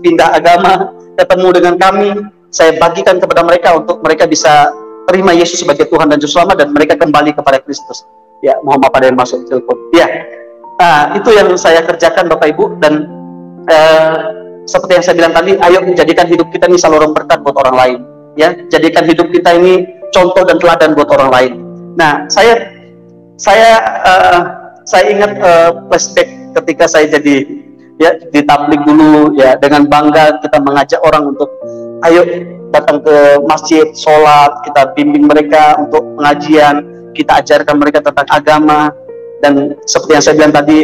pindah agama, ketemu dengan kami, saya bagikan kepada mereka untuk mereka bisa terima Yesus sebagai Tuhan dan Juru Selamat, dan mereka kembali kepada Kristus. Ya, mohon maaf ada yang masuk telepon. Ya, itu yang saya kerjakan Bapak Ibu, dan seperti yang saya bilang tadi, ayo menjadikan hidup kita ini saluran berkat buat orang lain. Ya, jadikan hidup kita ini contoh dan teladan buat orang lain. Nah, saya ingat flashback ketika saya jadi di tablik dulu, ya, dengan bangga kita mengajak orang untuk ayo datang ke masjid, sholat, kita bimbing mereka untuk pengajian, kita ajarkan mereka tentang agama. Dan seperti yang saya bilang tadi,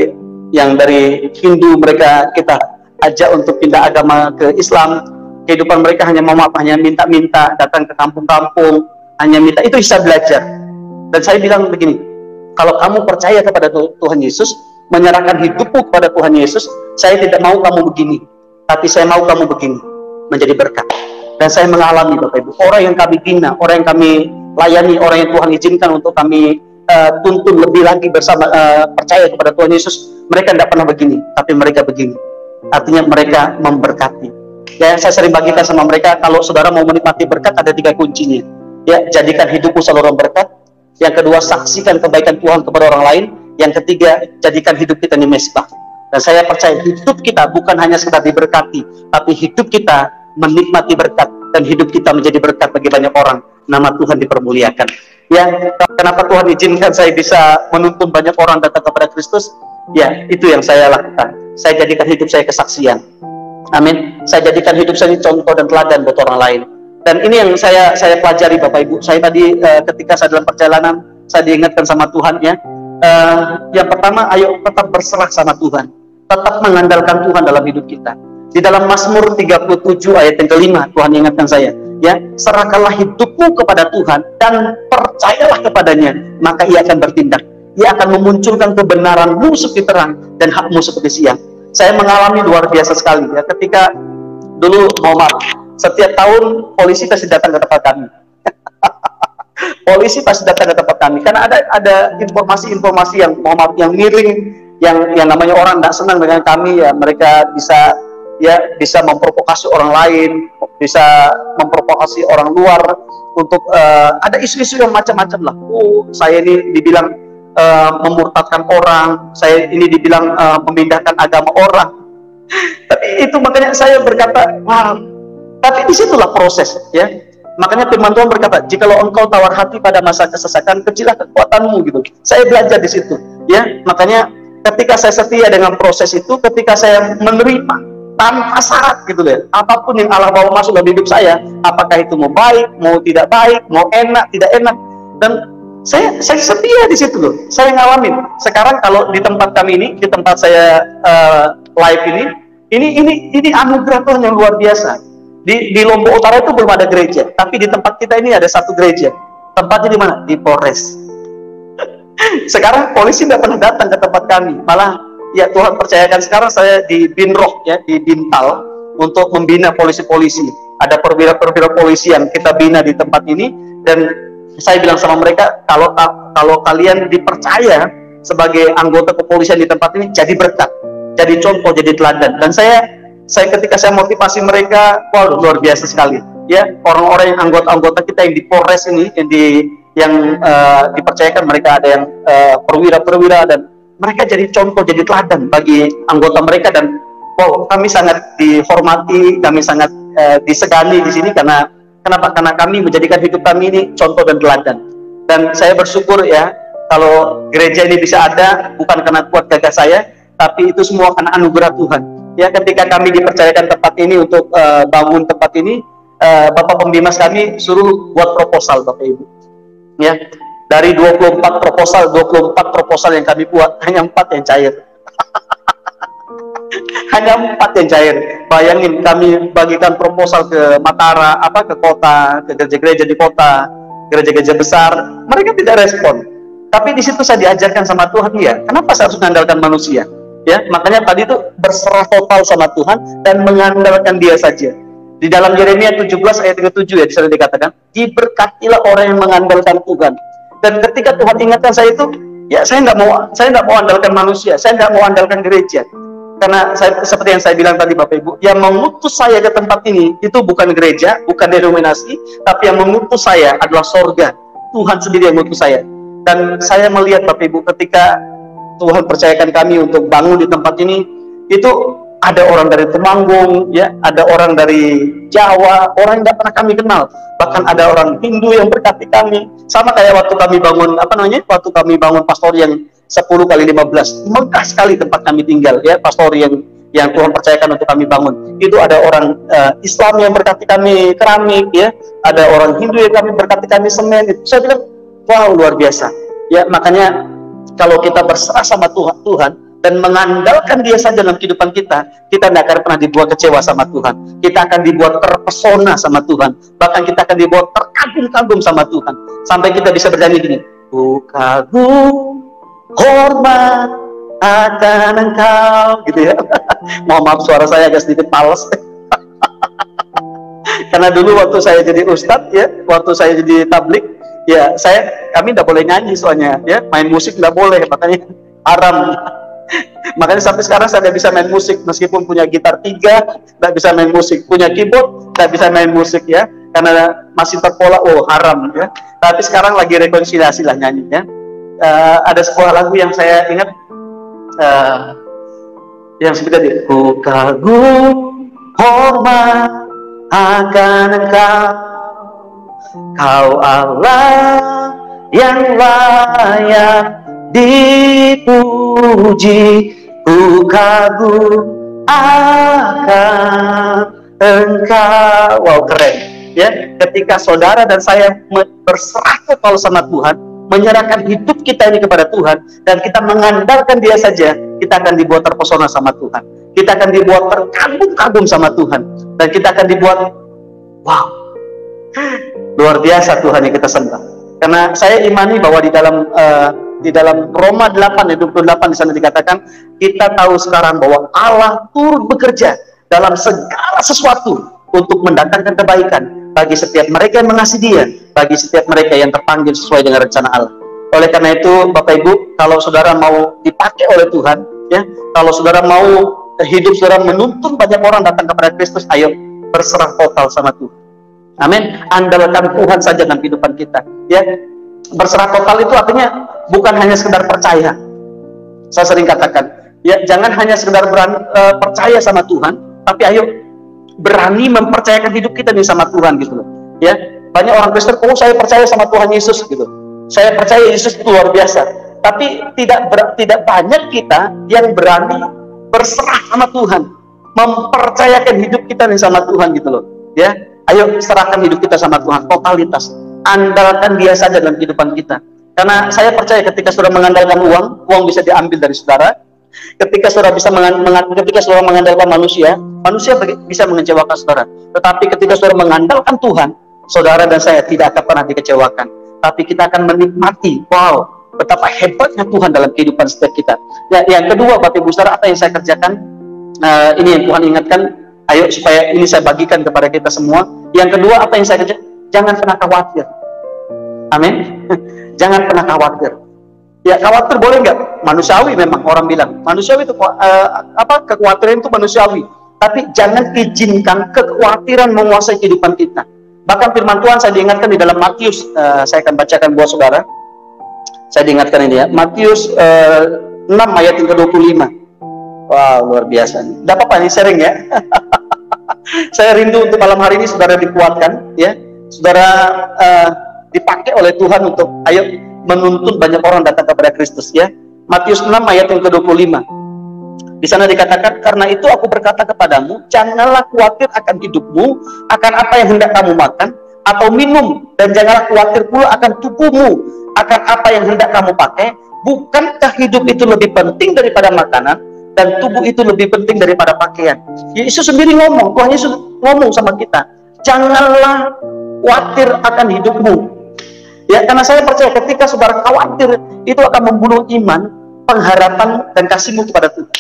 yang dari Hindu mereka kita ajak untuk pindah agama ke Islam. Kehidupan mereka hanya minta-minta, datang ke kampung-kampung, hanya minta, itu bisa belajar. Dan saya bilang begini, kalau kamu percaya kepada Tuhan Yesus, menyerahkan hidupmu kepada Tuhan Yesus, saya tidak mau kamu begini, tapi saya mau kamu begini, menjadi berkat. Dan saya mengalami Bapak Ibu, orang yang kami bina, orang yang kami layani, orang yang Tuhan izinkan untuk kami tuntun lebih lagi bersama, percaya kepada Tuhan Yesus, mereka tidak pernah begini, tapi mereka begini. Artinya mereka memberkati. Ya, saya sering bagikan sama mereka, kalau saudara mau menikmati berkat, ada 3 kuncinya. Ya, jadikan hidupmu saluran berkat. Yang kedua, saksikan kebaikan Tuhan kepada orang lain. Yang ketiga, jadikan hidup kita ini mesbah. Dan saya percaya hidup kita bukan hanya sekedar diberkati, tapi hidup kita menikmati berkat, dan hidup kita menjadi berkat bagi banyak orang. Nama Tuhan dipermuliakan. Ya, kenapa Tuhan izinkan saya bisa menuntun banyak orang datang kepada Kristus? Ya, itu yang saya lakukan. Saya jadikan hidup saya kesaksian. Amin. Saya jadikan hidup saya ini contoh dan teladan buat orang lain. Dan ini yang saya pelajari Bapak Ibu. Saya tadi ketika saya dalam perjalanan, saya diingatkan sama Tuhan, ya. Yang pertama, ayo tetap berserah sama Tuhan, tetap mengandalkan Tuhan dalam hidup kita. Di dalam Mazmur 37 ayat yang kelima, Tuhan ingatkan saya, ya, serahkanlah hidupmu kepada Tuhan dan percayalah kepadanya, maka Ia akan bertindak. Ia akan memunculkan kebenaranmu seperti terang dan hakmu seperti siang. Saya mengalami luar biasa sekali, ya, ketika dulu, mohon maaf, setiap tahun polisi pasti datang ke tempat kami. Polisi pasti datang ke tempat kami karena ada informasi-informasi yang, mohon maaf, yang miring, yang namanya orang tidak senang dengan kami, ya, mereka bisa memprovokasi orang lain, bisa memprovokasi orang luar untuk ada isu-isu yang macam-macam lah. Oh, saya ini dibilang memurtadkan orang, saya ini dibilang memindahkan agama orang. Tapi itu makanya saya berkata, wah, Tapi disitulah proses, ya. Makanya firman Tuhan berkata, jikalau engkau tawar hati pada masa kesesakan, kecilah kekuatanmu, gitu. Saya belajar di situ, ya. Makanya ketika saya setia dengan proses itu, ketika saya menerima tanpa syarat, gitu ya, apapun yang Allah bawa masuk dalam hidup saya, apakah itu mau baik, mau tidak baik, mau enak, tidak enak, dan saya setia di situ loh. Saya ngalamin. Sekarang kalau di tempat kami ini, di tempat saya live ini anugerah Tuhan yang luar biasa. Di Lombok Utara itu belum ada gereja, tapi di tempat kita ini ada satu gereja. Tempatnya di mana? Di Polres. Sekarang polisi tidak pernah datang ke tempat kami, malah ya Tuhan percayakan sekarang saya di Binroh, ya, di Bintal, untuk membina polisi-polisi. Ada perwira-perwira polisi yang kita bina di tempat ini, dan saya bilang sama mereka, kalau kalian dipercaya sebagai anggota kepolisian di tempat ini, jadi berkat, jadi contoh, jadi teladan. Dan saya ketika saya motivasi mereka, wow, luar biasa sekali, ya. Orang-orang yang anggota-anggota kita yang di Polres ini, yang dipercayakan, mereka ada yang perwira-perwira, dan mereka jadi contoh, jadi teladan bagi anggota mereka. Dan wow, kami sangat dihormati, kami sangat disegani di sini. Kenapa? Karena kami menjadikan hidup kami ini contoh dan teladan. Dan saya bersyukur, ya, kalau gereja ini bisa ada bukan karena kuat gagah saya, tapi itu semua karena anugerah Tuhan. Ya, ketika kami dipercayakan tempat ini untuk bangun tempat ini, Bapak Pembimas kami suruh buat proposal, Bapak Ibu. Ya, dari 24 proposal yang kami buat, hanya 4 yang cair. Hanya 4 yang cair. Bayangin, kami bagikan proposal ke Matara, ke kota, ke gereja-gereja di kota, gereja-gereja besar, mereka tidak respon. Tapi di situ saya diajarkan sama Tuhan, ya, kenapa saya harus mengandalkan manusia? Ya, makanya tadi itu berserah total sama Tuhan dan mengandalkan Dia saja. Di dalam Yeremia 17 ayat 37, ya, bisa dikatakan, diberkatilah orang yang mengandalkan Tuhan. Dan ketika Tuhan ingatkan saya itu, ya, saya nggak mau andalkan manusia, saya nggak mau andalkan gereja. Karena seperti yang saya bilang tadi, Bapak Ibu, yang mengutus saya ke tempat ini itu bukan gereja, bukan denominasi, tapi yang mengutus saya adalah sorga. Tuhan sendiri yang mengutus saya. Dan saya melihat, Bapak Ibu, ketika Tuhan percayakan kami untuk bangun di tempat ini, itu ada orang dari Temanggung, ya, ada orang dari Jawa, orang yang tidak pernah kami kenal, bahkan ada orang Hindu yang berkati kami. Sama kayak waktu kami bangun, waktu kami bangun pastori yang 10x15, megah sekali tempat kami tinggal, ya, pastori yang Tuhan percayakan untuk kami bangun. Itu ada orang Islam yang berkati kami keramik, ya, ada orang Hindu yang kami berkati kami semen. Itu saya bilang, wow, luar biasa. Ya, makanya kalau kita berserah sama Tuhan dan mengandalkan Dia saja dalam kehidupan kita tidak akan pernah dibuat kecewa sama Tuhan. Kita akan dibuat terpesona sama Tuhan. Bahkan kita akan dibuat terkagum-kagum sama Tuhan. Sampai kita bisa bernyanyi gini, ku kagum, hormat akan Engkau, gitu ya. Mohon maaf suara saya agak sedikit pales. Karena dulu waktu saya jadi ustadz, ya, waktu saya jadi tablik, ya, kami tidak boleh nyanyi soalnya, ya, main musik tidak boleh, makanya haram. Makanya sampai sekarang saya tidak bisa main musik, meskipun punya gitar 3, tidak bisa main musik, punya keyboard, tidak bisa main musik, ya, karena masih terpola, haram, ya. Tapi sekarang lagi rekonsiliasi lah nyanyi, ya. Ada sebuah lagu yang saya ingat, yang seperti ku kagum, hormat akan Engkau, Kau Allah yang layak dipuji, ku kagum akan Engkau. Wow, keren, ya. Ketika saudara dan saya berserah total sama Tuhan, menyerahkan hidup kita ini kepada Tuhan, dan kita mengandalkan Dia saja, kita akan dibuat terpesona sama Tuhan. Kita akan dibuat terkagum-kagum sama Tuhan, dan kita akan dibuat, wow, luar biasa Tuhan yang kita sembah. Karena saya imani bahwa di dalam Roma 8 ayat 28 di sana dikatakan, kita tahu sekarang bahwa Allah turut bekerja dalam segala sesuatu untuk mendatangkan kebaikan bagi setiap mereka yang mengasihi Dia, bagi setiap mereka yang terpanggil sesuai dengan rencana Allah. Oleh karena itu, Bapak Ibu, kalau saudara mau dipakai oleh Tuhan, ya, kalau saudara mau hidup saudara menuntun banyak orang datang kepada Kristus, ayo berserah total sama Tuhan. Amin. Andalkan Tuhan saja dalam kehidupan kita, ya. Berserah total itu artinya bukan hanya sekedar percaya. Saya sering katakan, ya, jangan hanya sekedar percaya sama Tuhan, tapi ayo berani mempercayakan hidup kita nih sama Tuhan gitu loh. Ya, banyak orang Kristen, oh saya percaya sama Tuhan Yesus gitu. Saya percaya Yesus itu luar biasa. Tapi tidak banyak kita yang berani berserah sama Tuhan, mempercayakan hidup kita nih sama Tuhan gitu loh. Ya, ayo serahkan hidup kita sama Tuhan, totalitas. Andalkan Dia saja dalam kehidupan kita. Karena saya percaya ketika saudara mengandalkan uang bisa diambil dari saudara. Ketika saudara mengandalkan manusia bisa mengecewakan saudara. Tetapi ketika saudara mengandalkan Tuhan, saudara dan saya tidak akan pernah dikecewakan. Tapi kita akan menikmati, wow, betapa hebatnya Tuhan dalam kehidupan setiap kita. Ya, yang kedua, Bapak Ibu Saudara, apa yang saya kerjakan? Ini yang Tuhan ingatkan. Ayo supaya ini saya bagikan kepada kita semua. Yang kedua, apa yang saya kerjakan? Jangan pernah khawatir. Amin. Jangan pernah khawatir. Ya, khawatir boleh nggak? Manusiawi memang, orang bilang. Manusiawi itu kekhawatiran itu manusiawi. Tapi jangan izinkan kekhawatiran menguasai kehidupan kita. Bahkan firman Tuhan saya diingatkan di dalam Matius, saya akan bacakan buat saudara. Saya diingatkan ini ya, Matius 6 ayat yang ke-25. Wow, luar biasa. Tidak apa-apa, ini sharing ya. Saya rindu untuk malam hari ini saudara dikuatkan, ya. Saudara dipakai oleh Tuhan untuk ayo menuntun banyak orang datang kepada Kristus, ya. Matius 6 ayat yang ke-25. Di sana dikatakan, karena itu aku berkata kepadamu, janganlah khawatir akan hidupmu, akan apa yang hendak kamu makan atau minum, dan janganlah khawatir pula akan tubuhmu, akan apa yang hendak kamu pakai. Bukankah hidup itu lebih penting daripada makanan, dan tubuh itu lebih penting daripada pakaian? Yesus sendiri ngomong, Tuhan Yesus ngomong sama kita, janganlah khawatir akan hidupmu. Ya, karena saya percaya ketika saudara khawatir, itu akan membunuh iman, pengharapan, dan kasihmu kepada Tuhan.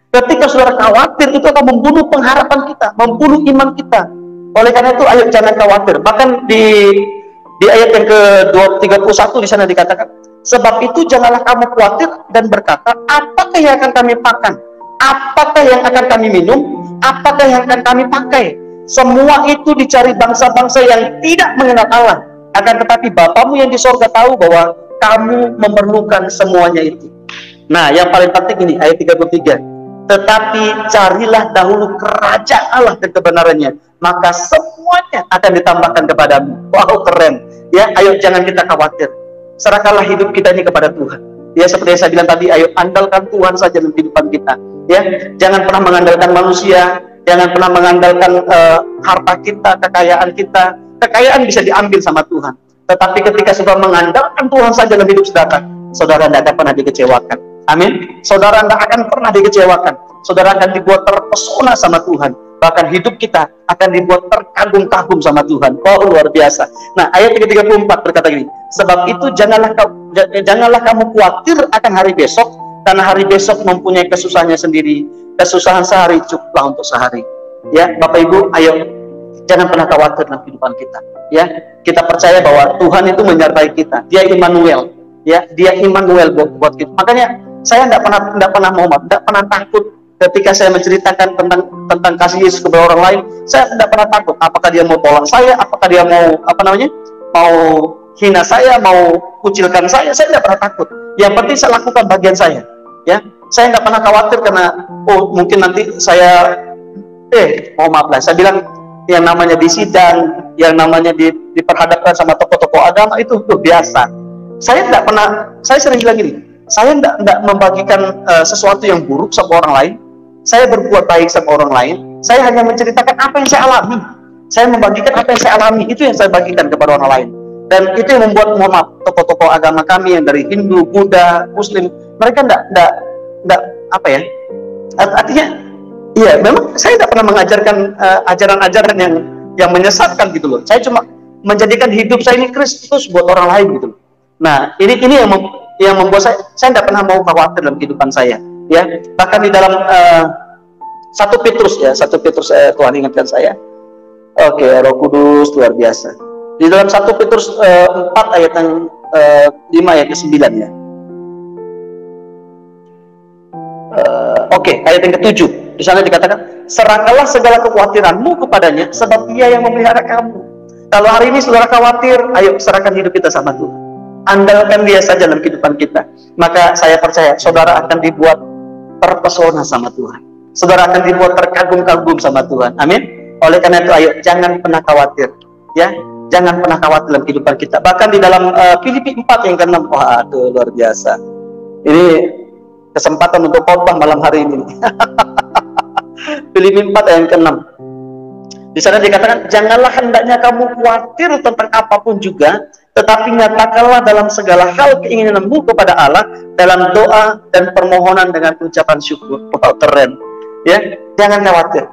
Ketika saudara khawatir, itu akan membunuh pengharapan kita, membunuh iman kita. Oleh karena itu, ayo jangan khawatir. Bahkan di ayat yang ke-31 di sana dikatakan, sebab itu janganlah kamu khawatir dan berkata, apakah yang akan kami makan? Apakah yang akan kami minum? Apakah yang akan kami pakai? Semua itu dicari bangsa-bangsa yang tidak mengenal Allah. Akan tetapi Bapamu yang di sorga tahu bahwa kamu memerlukan semuanya itu. Nah, yang paling penting ini, ayat 33. Tetapi carilah dahulu kerajaan Allah dan kebenarannya, maka semuanya akan ditambahkan kepadamu. Wow, keren. Ya, ayo jangan kita khawatir. Serahkanlah hidup kita ini kepada Tuhan. Ya, seperti yang saya bilang tadi, ayo andalkan Tuhan saja dalam kehidupan kita. Ya, jangan pernah mengandalkan manusia, jangan pernah mengandalkan harta kita, kekayaan kita. Kekayaan bisa diambil sama Tuhan. Tetapi ketika sudah mengandalkan Tuhan saja dalam hidup saudara tidak akan pernah dikecewakan. Amin. Saudara tidak akan pernah dikecewakan. Saudara akan dibuat terpesona sama Tuhan. Bahkan hidup kita akan dibuat terkagum-kagum sama Tuhan. Oh, luar biasa. Nah, ayat 34 berkata gini, sebab itu janganlah kamu khawatir akan hari besok, karena hari besok mempunyai kesusahannya sendiri. Kesusahan sehari cukuplah untuk sehari. Ya, Bapak Ibu, ayo jangan pernah khawatir dalam kehidupan kita. Ya, kita percaya bahwa Tuhan itu menyertai kita. Dia Immanuel. Ya, Dia Immanuel buat kita. Makanya saya tidak pernah takut ketika saya menceritakan tentang kasih Yesus kepada orang lain. Saya tidak pernah takut. Apakah dia mau tolak saya? Apakah dia mau mau hina saya? Mau kucilkan saya? Saya tidak pernah takut. Yang penting saya lakukan bagian saya. Ya, saya tidak pernah khawatir karena mungkin nanti saya mohon maaf lah. Saya bilang yang namanya di sidang, yang namanya diperhadapkan sama tokoh-tokoh agama itu biasa. Saya tidak pernah. Saya sering bilang gini. Saya tidak membagikan sesuatu yang buruk sama orang lain. Saya berbuat baik sama orang lain. Saya hanya menceritakan apa yang saya alami. Saya membagikan apa yang saya alami. Itu yang saya bagikan kepada orang lain. Dan itu yang membuat, mohon maaf, tokoh-tokoh agama kami yang dari Hindu, Buddha, Muslim, mereka tidak apa ya? Artinya, iya, memang saya tidak pernah mengajarkan ajaran-ajaran yang menyesatkan gitu loh. Saya cuma menjadikan hidup saya ini Kristus buat orang lain gitu loh. Nah, ini yang membuat saya tidak pernah mau khawatir dalam kehidupan saya, ya. Bahkan di dalam 1 Petrus Tuhan ingatkan saya. Oke, Roh Kudus luar biasa. Di dalam 1 Petrus 4 ayat yang 5 ayat ke-9 ya. Oke, ayat yang ke-7. Di sana dikatakan, serahkanlah segala kekhawatiranmu kepadanya, sebab Dia yang memelihara kamu. Kalau hari ini saudara khawatir, ayo serahkan hidup kita sama Tuhan. Andalkan Dia saja dalam kehidupan kita. Maka saya percaya saudara akan dibuat terpesona sama Tuhan. Saudara akan dibuat terkagum-kagum sama Tuhan. Amin. Oleh karena itu, ayo jangan pernah khawatir, ya. Jangan pernah khawatir dalam kehidupan kita. Bahkan di dalam Filipi 4 yang ke-6, wah, aduh, luar biasa. Ini kesempatan untuk khotbah malam hari ini. Filipi 4 yang ke-6. Di sana dikatakan, janganlah hendaknya kamu khawatir tentang apapun juga, tetapi nyatakanlah dalam segala hal keinginanmu kepada Allah dalam doa dan permohonan dengan ucapan syukur. Wow, keren. Ya, jangan khawatir.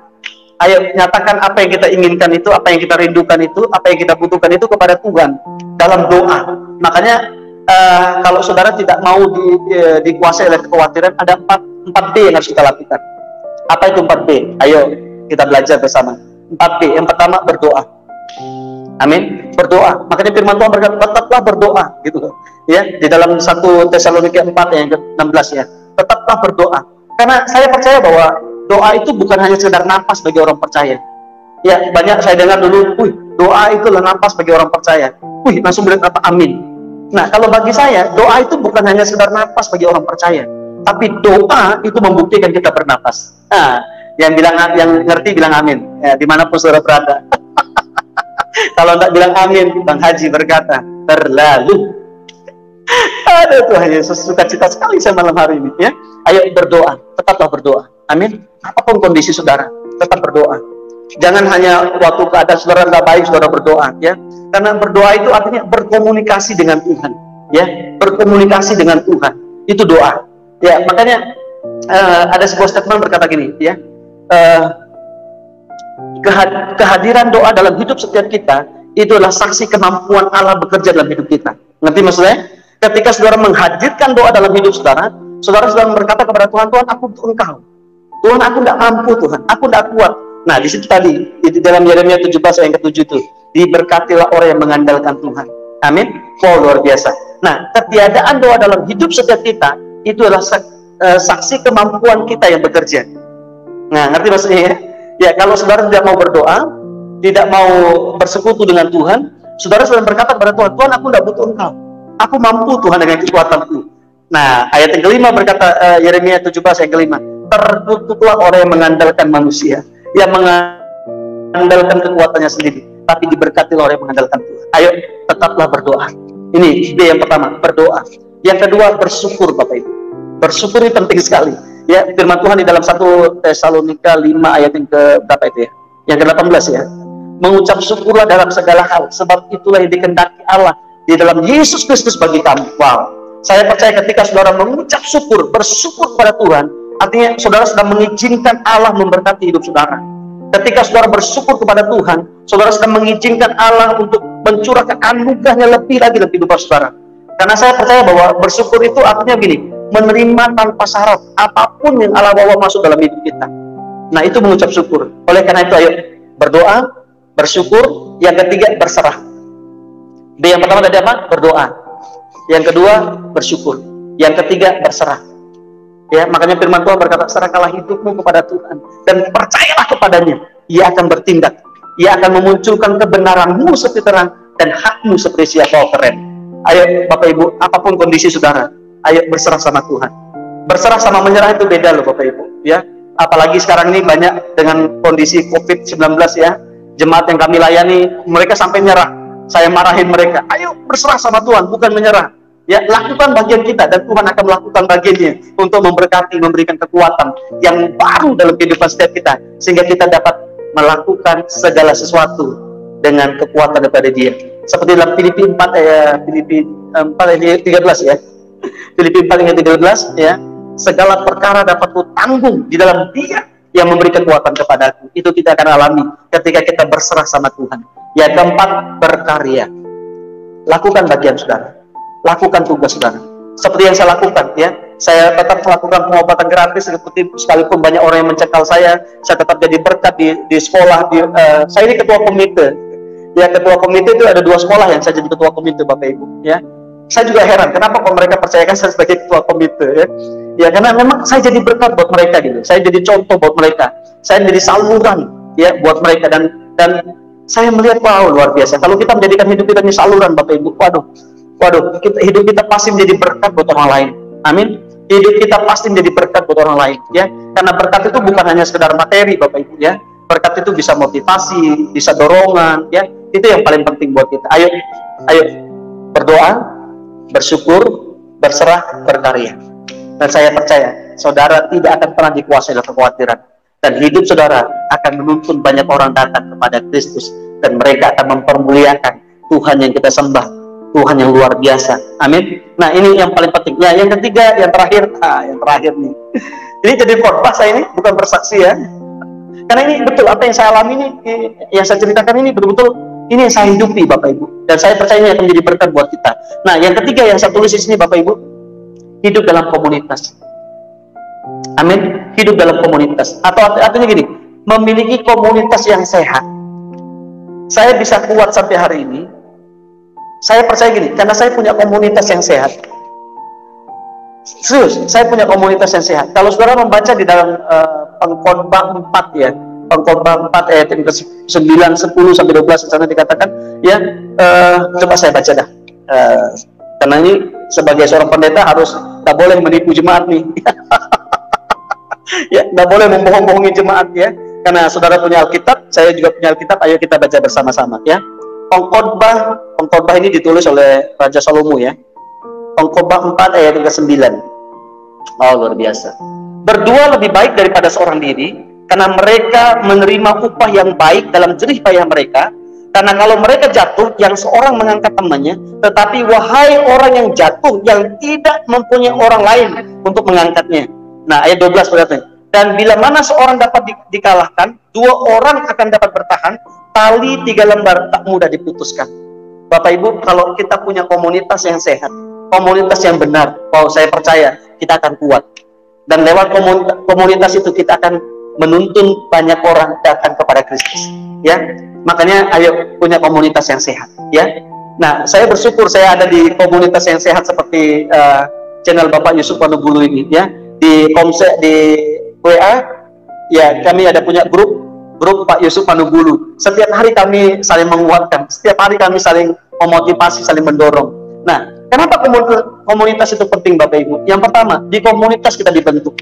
Ayo nyatakan apa yang kita inginkan itu, apa yang kita rindukan itu, apa yang kita butuhkan itu kepada Tuhan dalam doa. Makanya kalau saudara tidak mau dikuasai oleh kekhawatiran, ada 4B yang harus kita lakukan. Apa itu 4B? Ayo kita belajar bersama. 4B. Yang pertama, berdoa. Amin. Berdoa. Makanya firman Tuhan berkata, tetaplah berdoa, gitu. Ya, di dalam 1 Tesalonika 4 yang ke-16 ya. Tetaplah berdoa. Karena saya percaya bahwa doa itu bukan hanya sekedar napas bagi orang percaya. Ya, banyak saya dengar dulu, doa itulah napas bagi orang percaya. Langsung bilang apa? Amin. Nah, kalau bagi saya, doa itu bukan hanya sekedar napas bagi orang percaya, tapi doa itu membuktikan kita bernapas. Nah, yang ngerti bilang amin. Ya, dimanapun saudara berada. Kalau tidak bilang amin, Bang Haji berkata, terlalu. Aduh, Tuhan Yesus, suka cita sekali saya malam hari ini. Ya, ayo berdoa, tetaplah berdoa. Amin. Apapun kondisi saudara, tetap berdoa. Jangan hanya waktu keadaan saudara nggak baik, saudara berdoa, ya. Karena berdoa itu artinya berkomunikasi dengan Tuhan, ya. Berkomunikasi dengan Tuhan, itu doa. Ya, makanya ada sebuah statement berkata gini, ya. Kehadiran doa dalam hidup setiap kita itu adalah saksi kemampuan Allah bekerja dalam hidup kita. Ngerti maksudnya? Ketika saudara menghadirkan doa dalam hidup saudara, saudara berkata kepada Tuhan, Tuhan, aku butuh Engkau. Tuhan, aku tidak mampu, Tuhan, aku tidak kuat. Nah, di situ tadi, di dalam Yeremia 17 yang ke-7 itu, diberkatilah orang yang mengandalkan Tuhan. Amin. Wow, luar biasa. Nah, ketiadaan doa dalam hidup setiap kita, itu adalah saksi kemampuan kita yang bekerja. Nah, ngerti maksudnya ya? Ya, kalau saudara tidak mau berdoa, tidak mau bersekutu dengan Tuhan, saudara berkata kepada Tuhan, Tuhan, aku tidak butuh Engkau. Aku mampu, Tuhan, dengan kekuatanku. Nah, ayat yang kelima berkata, Yeremia 17 yang kelima, terkutuklah orang yang mengandalkan manusia, yang mengandalkan kekuatannya sendiri, tapi diberkatilah orang yang mengandalkan Tuhan. Ayo, tetaplah berdoa. Ini yang pertama, berdoa. Yang kedua, bersyukur, Bapak Ibu. Bersyukur ini penting sekali. Ya, firman Tuhan di dalam 1 Tesalonika 5 ayat yang ke-berapa itu ya? Yang ke-18 ya. Mengucap syukurlah dalam segala hal, sebab itulah yang dikehendaki Allah di dalam Yesus Kristus bagi kamu. Wow. Saya percaya ketika saudara mengucap syukur, bersyukur kepada Tuhan, artinya saudara sedang mengizinkan Allah memberkati hidup saudara. Ketika saudara bersyukur kepada Tuhan, saudara sedang mengizinkan Allah untuk mencurahkan anugerahnya lebih lagi dalam hidup saudara. Karena saya percaya bahwa bersyukur itu artinya gini, menerima tanpa syarat apapun yang Allah bawa masuk dalam hidup kita. Nah, itu mengucap syukur. Oleh karena itu, ayo berdoa, bersyukur. Yang ketiga, berserah. Yang pertama tadi apa? Berdoa. Yang kedua, bersyukur. Yang ketiga, berserah. Ya, makanya firman Tuhan berkata, serahkanlah hidupmu kepada Tuhan dan percayalah kepadanya. Ia akan bertindak. Ia akan memunculkan kebenaranmu seperti terang dan hakmu seperti siapa. Keren. Ayo Bapak Ibu, apapun kondisi saudara, ayo berserah sama Tuhan. Berserah sama menyerah itu beda loh Bapak Ibu. Ya, apalagi sekarang ini banyak dengan kondisi COVID-19 ya. Jemaat yang kami layani, mereka sampai nyerah. Saya marahin mereka, ayo berserah sama Tuhan, bukan menyerah. Ya, lakukan bagian kita dan Tuhan akan melakukan bagiannya untuk memberkati, memberikan kekuatan yang baru dalam kehidupan setiap kita, sehingga kita dapat melakukan segala sesuatu dengan kekuatan daripada Dia. Seperti dalam Filipi 4 ayat 13 ya. Filipi 4 ayat 13 ya. Segala perkara dapat kutanggung di dalam Dia yang memberi kekuatan kepadaku. Itu kita akan alami ketika kita berserah sama Tuhan. Yang keempat, berkarya. Lakukan bagian saudara. Lakukan tugas saudara. Seperti yang saya lakukan ya. Saya tetap melakukan pengobatan gratis sekalipun banyak orang yang mencekal saya tetap jadi berkat di sekolah. Saya ini ketua komite. Ya, ketua komite itu ada 2 sekolah yang saya jadi ketua komite Bapak Ibu ya. Saya juga heran kenapa kok mereka percayakan saya sebagai ketua komite ya. Ya, karena memang saya jadi berkat buat mereka gitu. Saya jadi contoh buat mereka. Saya jadi saluran ya buat mereka dan saya melihat wow luar biasa. Kalau kita menjadikan hidup kita ini saluran Bapak Ibu, waduh, hidup kita pasti menjadi berkat buat orang lain. Amin. hidup kita pasti menjadi berkat buat orang lain, ya. Karena berkat itu bukan hanya sekedar materi, Bapak Ibu, ya. Berkat itu bisa motivasi, bisa dorongan, ya. Itu yang paling penting buat kita. Ayo berdoa, bersyukur, berserah, berkarya. Dan saya percaya saudara tidak akan pernah dikuasai oleh kekhawatiran, dan hidup saudara akan menuntun banyak orang datang kepada Kristus, dan mereka akan mempermuliakan Tuhan yang kita sembah, Tuhan yang luar biasa. Amin. Nah, ini yang paling penting. Ya, yang ketiga, yang terakhir nih. Ini jadi khotbah saya ini, bukan bersaksi, ya. Karena ini betul apa yang saya alami ini, yang saya ceritakan ini betul-betul ini yang saya hidupi, Bapak Ibu. Dan saya percaya ini akan menjadi berkat buat kita. Nah, yang ketiga yang saya tulis di sini, Bapak Ibu, hidup dalam komunitas. Amin. Hidup dalam komunitas. Atau artinya gini, memiliki komunitas yang sehat. Saya bisa kuat sampai hari ini. Saya percaya gini, karena saya punya komunitas yang sehat. Serius, saya punya komunitas yang sehat. Kalau saudara membaca di dalam Pengkhotbah 4, ya, Pengkhotbah 4 ayat yang ke-9, 10 sampai 12 di sana dikatakan, ya, coba saya baca dah. Karena ini sebagai seorang pendeta harus tak boleh menipu jemaat nih. Ya, tak boleh membohong-bohongi jemaat, ya. Karena saudara punya Alkitab, saya juga punya Alkitab. Ayo kita baca bersama-sama, ya. Pengkhotbah ini ditulis oleh Raja Salomo, ya. Pengkhotbah 4 ayat yang ke-9. Oh, luar biasa. Berdua lebih baik daripada seorang diri, karena mereka menerima upah yang baik dalam jerih payah mereka. Karena kalau mereka jatuh, yang seorang mengangkat temannya, tetapi wahai orang yang jatuh, yang tidak mempunyai orang lain untuk mengangkatnya. Nah, ayat 12 berarti. Dan bila mana seorang dapat dikalahkan, dua orang akan dapat bertahan, tali 3 lembar tak mudah diputuskan. Bapak Ibu, kalau kita punya komunitas yang sehat, komunitas yang benar, saya percaya kita akan kuat. Dan lewat komunitas itu kita akan menuntun banyak orang datang kepada Kristus, ya. Makanya ayo punya komunitas yang sehat, ya. Nah, saya bersyukur saya ada di komunitas yang sehat seperti channel Bapak Yusuf Panubulu ini, ya. Di Komsel, di WA, ya, kami ada punya grup Pak Yusuf Panubulu. Setiap hari kami saling menguatkan, setiap hari kami saling memotivasi, saling mendorong. Nah, kenapa komunitas itu penting, Bapak Ibu? Yang pertama, di komunitas kita dibentuk.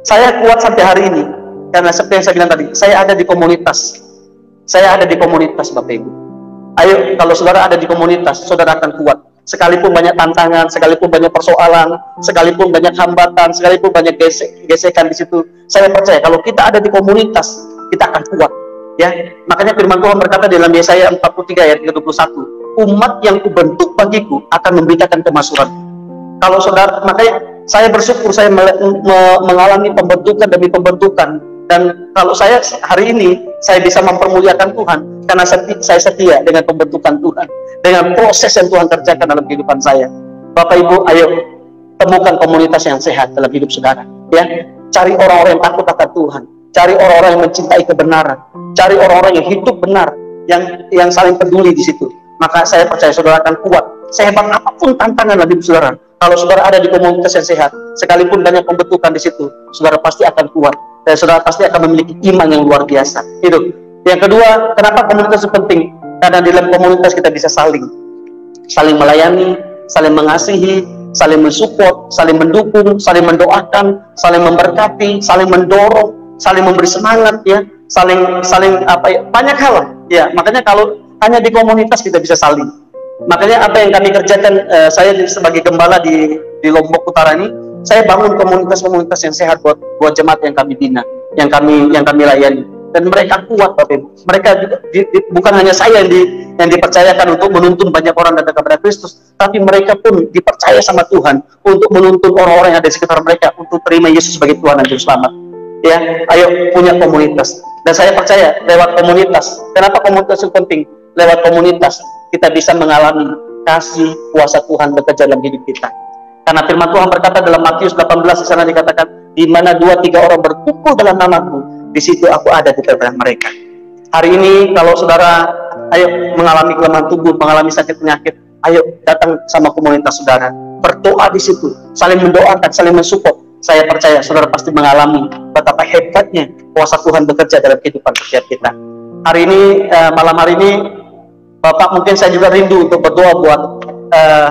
Saya kuat sampai hari ini karena seperti yang saya bilang tadi, saya ada di komunitas. Saya ada di komunitas, Bapak Ibu. Ayo, kalau saudara ada di komunitas, saudara akan kuat. Sekalipun banyak tantangan, sekalipun banyak persoalan, sekalipun banyak hambatan, sekalipun banyak gesekan di situ, saya percaya kalau kita ada di komunitas, kita akan kuat. Ya, makanya firman Tuhan berkata dalam Yesaya 43 ayat 21, umat yang kubentuk bagiku akan memberitakan kemaksuran. Kalau saudara, makanya saya bersyukur saya mengalami pembentukan demi pembentukan, dan kalau saya hari ini saya bisa mempermuliakan Tuhan karena saya setia dengan pembentukan Tuhan, dengan proses yang Tuhan kerjakan dalam kehidupan saya. Bapak Ibu, ayo temukan komunitas yang sehat dalam hidup saudara, ya. Cari orang-orang yang takut akan Tuhan, cari orang-orang yang mencintai kebenaran, cari orang-orang yang hidup benar, yang saling peduli di situ. Maka saya percaya saudara akan kuat. Sehebat apapun tantangan dalam hidup saudara, kalau saudara ada di komunitas yang sehat, sekalipun banyak pembentukan di situ, saudara pasti akan kuat, dan saudara pasti akan memiliki iman yang luar biasa. Itu. Yang kedua, kenapa komunitas itu penting? Karena di dalam komunitas kita bisa saling melayani, saling mengasihi, saling mensupport, saling mendukung, saling mendoakan, saling memberkati, saling mendorong, saling memberi semangat, ya, saling banyak hal, ya. Makanya kalau hanya di komunitas kita bisa saling. Makanya apa yang kami kerjakan, saya sebagai gembala di Lombok Utara ini, saya bangun komunitas-komunitas yang sehat buat jemaat yang kami bina, yang kami layani, dan mereka kuat, Bapak Ibu. Mereka bukan hanya saya yang dipercayakan untuk menuntun banyak orang datang kepada Kristus, tapi mereka pun dipercaya sama Tuhan untuk menuntun orang-orang yang ada di sekitar mereka untuk terima Yesus sebagai Tuhan dan Juru Selamat. Ya, ayo punya komunitas. Dan saya percaya lewat komunitas. Kenapa komunitas itu penting? Lewat komunitas kita bisa mengalami kasih kuasa Tuhan bekerja dalam hidup kita. Karena firman Tuhan berkata dalam Matius 18 di sana dikatakan, di mana 2-3 orang berkumpul dalam namaku, di situ aku ada di tengah mereka. Hari ini kalau saudara ayo mengalami kelemahan tubuh, mengalami sakit penyakit, ayo datang sama komunitas saudara, berdoa di situ, saling mendoakan, saling mensupport. Saya percaya saudara pasti mengalami betapa hebatnya kuasa Tuhan bekerja dalam kehidupan setiap kita. Hari ini, malam hari ini, Bapak, mungkin saya juga rindu untuk berdoa buat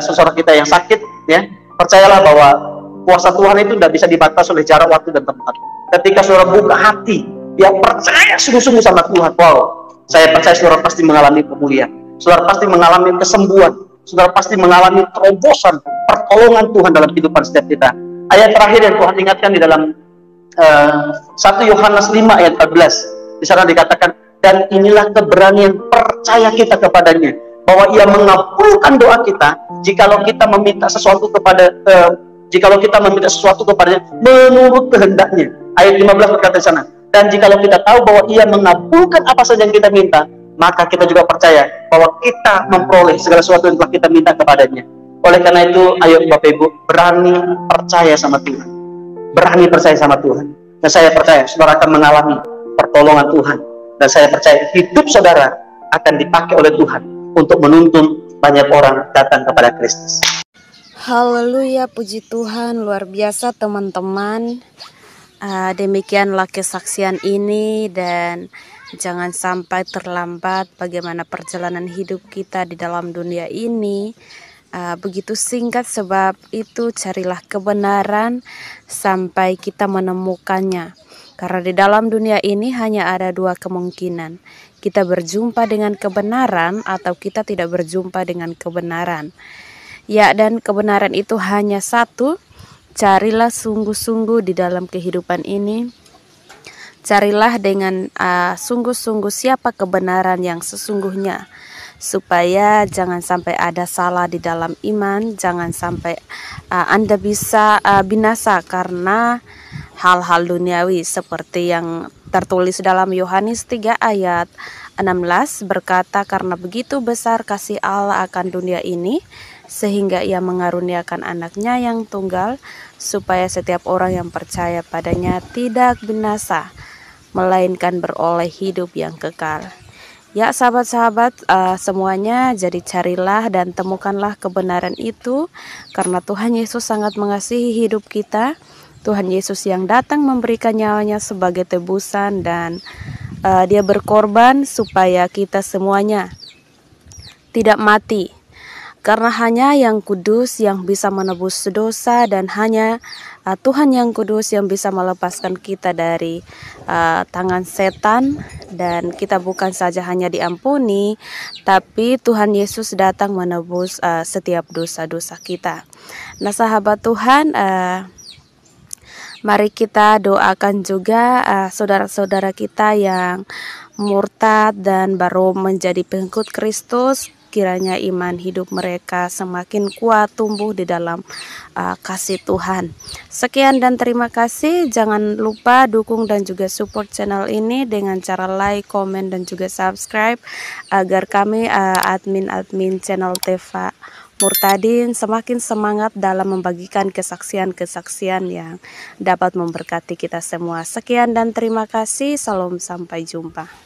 seseorang kita yang sakit, ya. Percayalah bahwa Kuasa Tuhan itu tidak bisa dibatas oleh jarak, waktu, dan tempat. Ketika saudara buka hati, yang percaya sungguh-sungguh sama Tuhan, wow, saya percaya saudara pasti mengalami pemulihan, saudara pasti mengalami kesembuhan, saudara pasti mengalami terobosan, pertolongan Tuhan dalam kehidupan setiap kita. Ayat terakhir yang Tuhan ingatkan di dalam 1 Yohanes 5 ayat 14, di sana dikatakan, dan inilah keberanian percaya kita kepadanya, bahwa Ia mengabulkan doa kita jikalau kita meminta sesuatu kepadanya menurut kehendaknya. Ayat 15 berkata di sana, dan jikalau kita tahu bahwa Ia mengabulkan apa saja yang kita minta, maka kita juga percaya bahwa kita memperoleh segala sesuatu yang telah kita minta kepadanya. Oleh karena itu, ayo Bapak Ibu, berani percaya sama Tuhan. Berani percaya sama Tuhan. Dan saya percaya saudara akan mengalami pertolongan Tuhan. Dan saya percaya hidup saudara akan dipakai oleh Tuhan untuk menuntun banyak orang datang kepada Kristus. Haleluya, puji Tuhan, luar biasa teman-teman. Demikianlah kesaksian ini, dan jangan sampai terlambat bagaimana perjalanan hidup kita di dalam dunia ini. Begitu singkat, sebab itu carilah kebenaran sampai kita menemukannya. Karena di dalam dunia ini hanya ada dua kemungkinan. Kita berjumpa dengan kebenaran atau kita tidak berjumpa dengan kebenaran. Ya, dan kebenaran itu hanya satu. Carilah sungguh-sungguh di dalam kehidupan ini. Carilah dengan sungguh-sungguh siapa kebenaran yang sesungguhnya, supaya jangan sampai ada salah di dalam iman, jangan sampai Anda bisa binasa karena hal-hal duniawi, seperti yang tertulis dalam Yohanes 3 ayat 16 berkata, karena begitu besar kasih Allah akan dunia ini, sehingga Ia mengaruniakan anaknya yang tunggal, supaya setiap orang yang percaya padanya tidak binasa, melainkan beroleh hidup yang kekal. Ya sahabat-sahabat semuanya, jadi carilah dan temukanlah kebenaran itu, karena Tuhan Yesus sangat mengasihi hidup kita. Tuhan Yesus yang datang memberikan nyawanya sebagai tebusan, dan Dia berkorban supaya kita semuanya tidak mati. Karena hanya yang kudus yang bisa menebus dosa, dan hanya Tuhan yang kudus yang bisa melepaskan kita dari tangan setan. Dan kita bukan saja hanya diampuni, tapi Tuhan Yesus datang menebus setiap dosa-dosa kita. Nah sahabat Tuhan, mari kita doakan juga saudara-saudara kita yang murtad dan baru menjadi pengikut Kristus. Kiranya iman hidup mereka semakin kuat, tumbuh di dalam kasih Tuhan. Sekian dan terima kasih. Jangan lupa dukung dan juga support channel ini dengan cara like, komen, dan juga subscribe, agar kami admin channel Teva Murtadin semakin semangat dalam membagikan kesaksian-kesaksian yang dapat memberkati kita semua. Sekian dan terima kasih. Salam, sampai jumpa.